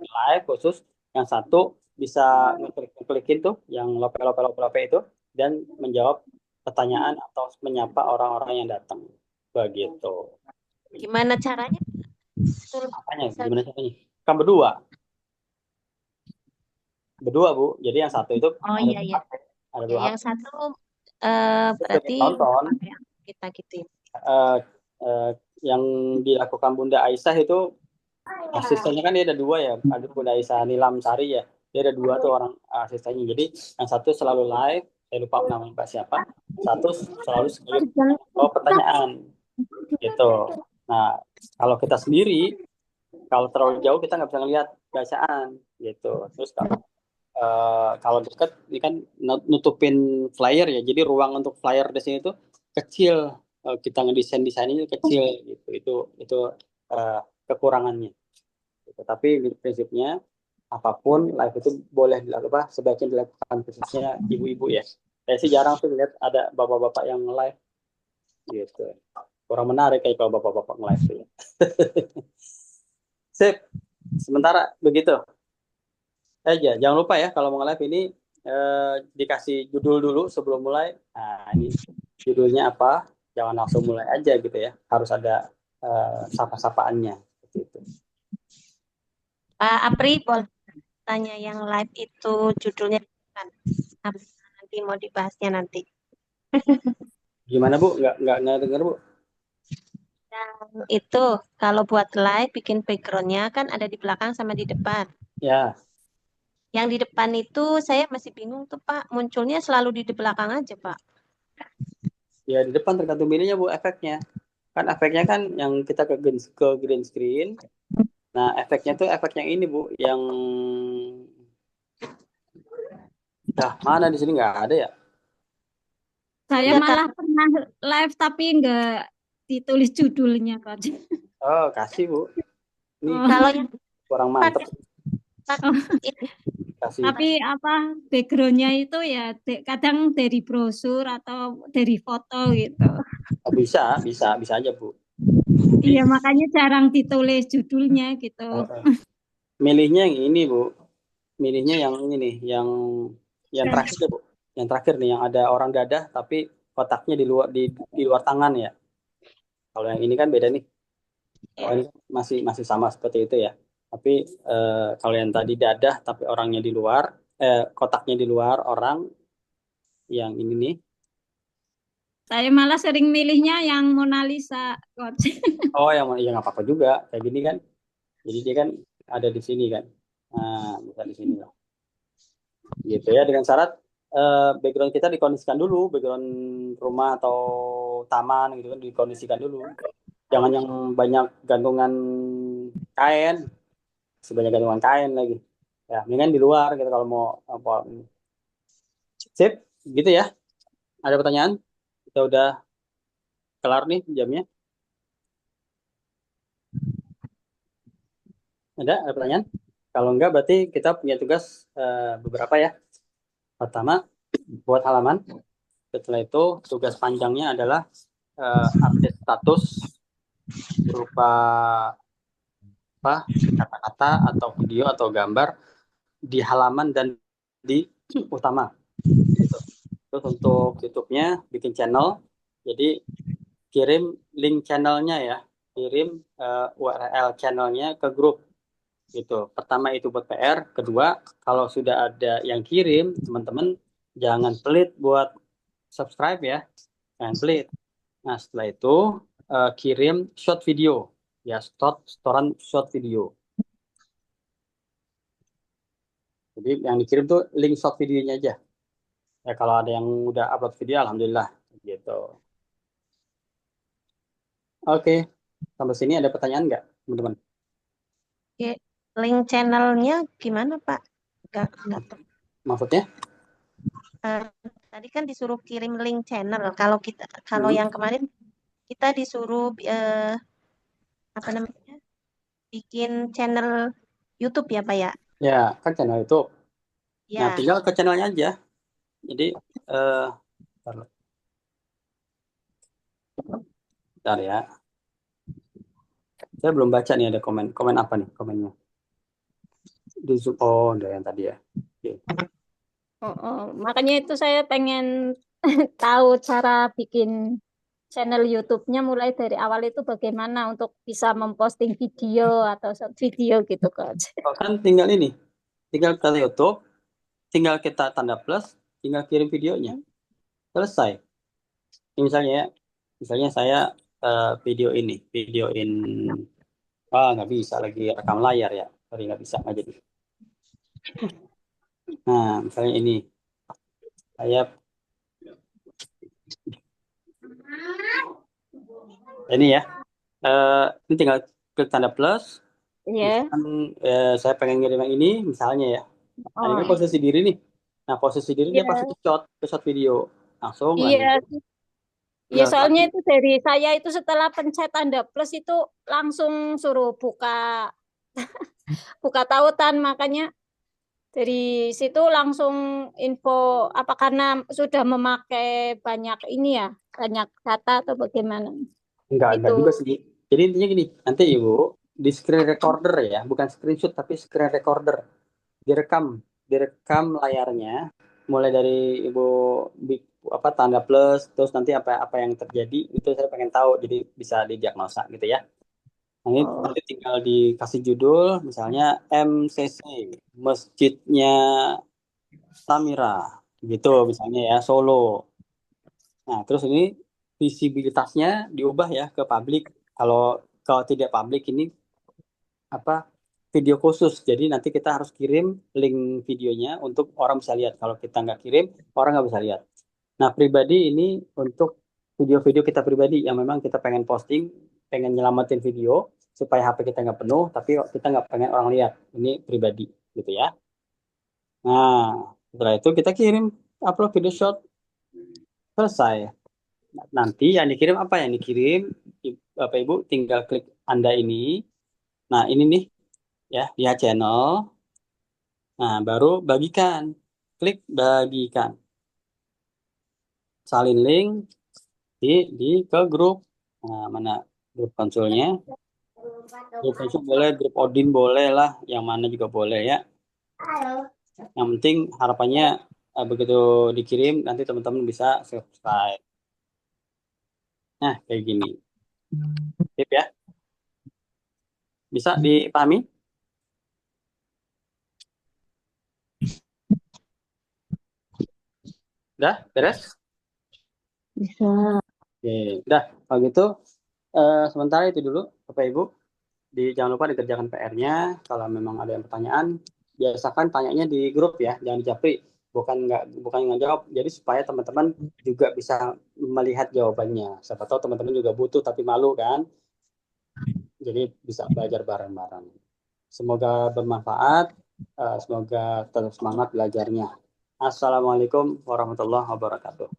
live khusus, yang satu bisa ngeklikin tuh yang lope itu dan menjawab pertanyaan atau menyapa orang-orang yang datang. Begitu. Gimana caranya? Apanya? Gimana caranya? Kan berdua, Bu. Jadi yang satu itu Oh ada iya dua iya. HP, ada Ya, dua yang HP. satu Terus berarti nonton kita gitu. eh, eh, yang dilakukan Bunda Aisyah itu, asistennya kan dia ada dua ya, ada Bunda Aisyah Nilam Sari ya, dia ada dua tuh orang asistennya. Jadi yang satu selalu live, saya lupa namanya Pak siapa, satu selalu sebagai pertanyaan gitu. Nah kalau kita sendiri, kalau terlalu jauh kita nggak bisa ngelihat bacaan gitu. Terus kalau dekat ini kan nutupin flyer ya, jadi ruang untuk flyer di sini tuh kecil. Kita desainnya kecil gitu. Itu eh, kekurangannya gitu. Tapi prinsipnya apapun live itu boleh dilakukan, sebaiknya dilakukan khususnya ibu-ibu ya. Saya sih jarang tuh lihat ada bapak-bapak yang live gitu. Kurang menarik kayak kalau bapak-bapak nge-live tuh ya. Sip. Sementara begitu aja. Jangan lupa ya kalau mau nge-live ini dikasih judul dulu sebelum mulai. Nah, ini judulnya apa? Jangan langsung mulai aja gitu ya. Harus ada sapa-sapaannya seperti itu. Pak Apri, boleh tanya yang live itu judulnya kan? Nanti mau dibahasnya nanti. Gimana Bu? Nggak denger Bu? Yang itu kalau buat live bikin backgroundnya kan ada di belakang sama di depan. Ya, Yang di depan itu saya masih bingung tuh Pak, munculnya selalu di belakang aja Pak. ya di depan tergantung pilihnya Bu efeknya. Kan efeknya kan yang kita ke green screen. Nah, efeknya tuh efek yang ini Bu, yang mana di sini nggak ada ya? Saya Enggak malah pernah live tapi nggak ditulis judulnya, Coach. Oh, kasih Bu. Ini Oh, kalau yang kurang mantep. oh. Kasih. Tapi backgroundnya itu ya kadang dari brosur atau dari foto gitu. Oh, bisa aja Bu. Iya, makanya jarang ditulis judulnya gitu. Milihnya yang ini Bu. Milihnya yang ini nih, yang terakhir ya Bu. Yang terakhir nih yang ada orang dadah tapi kotaknya di luar tangan ya. Kalau yang ini kan beda nih. Kalau ini masih sama seperti itu ya. Tapi kalau yang tadi dadah tapi orangnya di luar, kotaknya di luar orang, yang ini nih. Saya malah sering milihnya yang Mona Lisa, Coach. Oh, yang nggak apa-apa juga kayak gini kan. Jadi dia kan ada di sini kan. Nah, bisa di sini lah. Gitu ya, dengan syarat background kita dikondisikan dulu, background rumah atau taman gitu kan dikondisikan dulu. Jangan yang banyak gantungan kain, sebanyak gantungan kain lagi. Ya, mendingan di luar gitu kalau mau apa. Sip, gitu ya. Ada pertanyaan? Kita udah kelar nih jamnya. Ada pertanyaan? Kalau enggak berarti kita punya tugas beberapa ya. Pertama, buat halaman. Setelah itu tugas panjangnya adalah update status berupa kata-kata atau video atau gambar di halaman dan di utama. Gitu. Terus untuk YouTube-nya bikin channel. Jadi kirim link channelnya ya, kirim URL channelnya ke grup. Gitu. Pertama itu buat PR. Kedua, kalau sudah ada yang kirim, teman-teman jangan pelit buat subscribe ya, jangan pelit. Nah setelah itu kirim short video ya, setoran short video. Jadi yang dikirim tuh link short videonya aja. Ya kalau ada yang udah upload video, alhamdulillah gitu. Oke, sampai sini ada pertanyaan nggak, teman-teman? Oke, link channelnya gimana Pak? Nggak tahu. Maksudnya? Tadi kan disuruh kirim link channel. Kalau yang kemarin kita disuruh apa namanya? bikin channel YouTube ya Pak ya? Ya, kan channel YouTube. Nah, Ya. tinggal ke channelnya aja. Jadi, bentar ya. Saya belum baca nih ada komen. Komen apa nih komennya? Di Zoom. Oh, ada yang tadi ya. Oke. Makanya itu saya pengen tahu cara bikin channel YouTube-nya mulai dari awal itu bagaimana untuk bisa memposting video atau short video gitu Coach. Oh, kan tinggal ini. Tinggal ke YouTube, tinggal kita tanda plus, tinggal kirim videonya. Selesai. Ini misalnya saya videoin nggak bisa lagi rekam layar ya. Sorry, nggak bisa, nggak jadi. Nah, misalnya ini. Saya ini ya. Ini tinggal klik tanda plus. Iya. Saya pengen ngirim yang ini, misalnya ya. Nah, ini kan Oh, posisi diri nih. Nah, posisi diri dia iya. pasti ke shot video. Langsung Iya. lanjut. Ya Tinggal soalnya copy. itu dari saya itu setelah pencet tanda plus itu langsung suruh buka buka tautan, makanya dari situ langsung info apa karena sudah memakai banyak ini ya, banyak data atau bagaimana? Enggak Itu juga sih. Jadi intinya gini, nanti Ibu di screen recorder ya, bukan screenshot tapi screen recorder. Direkam layarnya mulai dari Ibu tanda plus, terus nanti apa yang terjadi itu saya pengen tahu, jadi bisa didiagnosa gitu ya. Nah, ini nanti tinggal dikasih judul, misalnya MCC, Masjidnya Samira, gitu misalnya ya, Solo. Nah, terus ini visibilitasnya diubah ya ke publik. Kalau tidak publik ini video khusus. Jadi nanti kita harus kirim link videonya untuk orang bisa lihat. Kalau kita nggak kirim, orang nggak bisa lihat. Nah, pribadi ini untuk video-video kita pribadi yang memang kita pengen posting, pengen nyelamatin video supaya HP kita nggak penuh, tapi kita nggak pengen orang lihat. Ini pribadi, gitu ya. Nah, setelah itu kita kirim upload video shot, selesai. Nanti yang dikirim apa yang dikirim, Bapak Ibu tinggal klik Anda ini. Nah, ini nih ya, lihat channel. Nah, baru bagikan. Klik bagikan. Salin link ke grup. Nah, mana grup konsulnya? Grup konsul boleh, grup Odin boleh lah, yang mana juga boleh ya. Yang penting harapannya begitu dikirim nanti teman-teman bisa subscribe. Nah, kayak gini. Tip ya. Bisa dipahami? Udah, beres? Bisa. Oke, udah. Kalau gitu, sementara itu dulu, Bapak Ibu. Jangan lupa dikerjakan PR-nya. Kalau memang ada yang pertanyaan, biasakan tanyanya di grup ya, jangan di japri. Bukan nggak jawab. Jadi supaya teman-teman juga bisa melihat jawabannya. Siapa tahu teman-teman juga butuh tapi malu kan. Jadi bisa belajar bareng-bareng. Semoga bermanfaat. Semoga tetap semangat belajarnya. Assalamualaikum warahmatullahi wabarakatuh.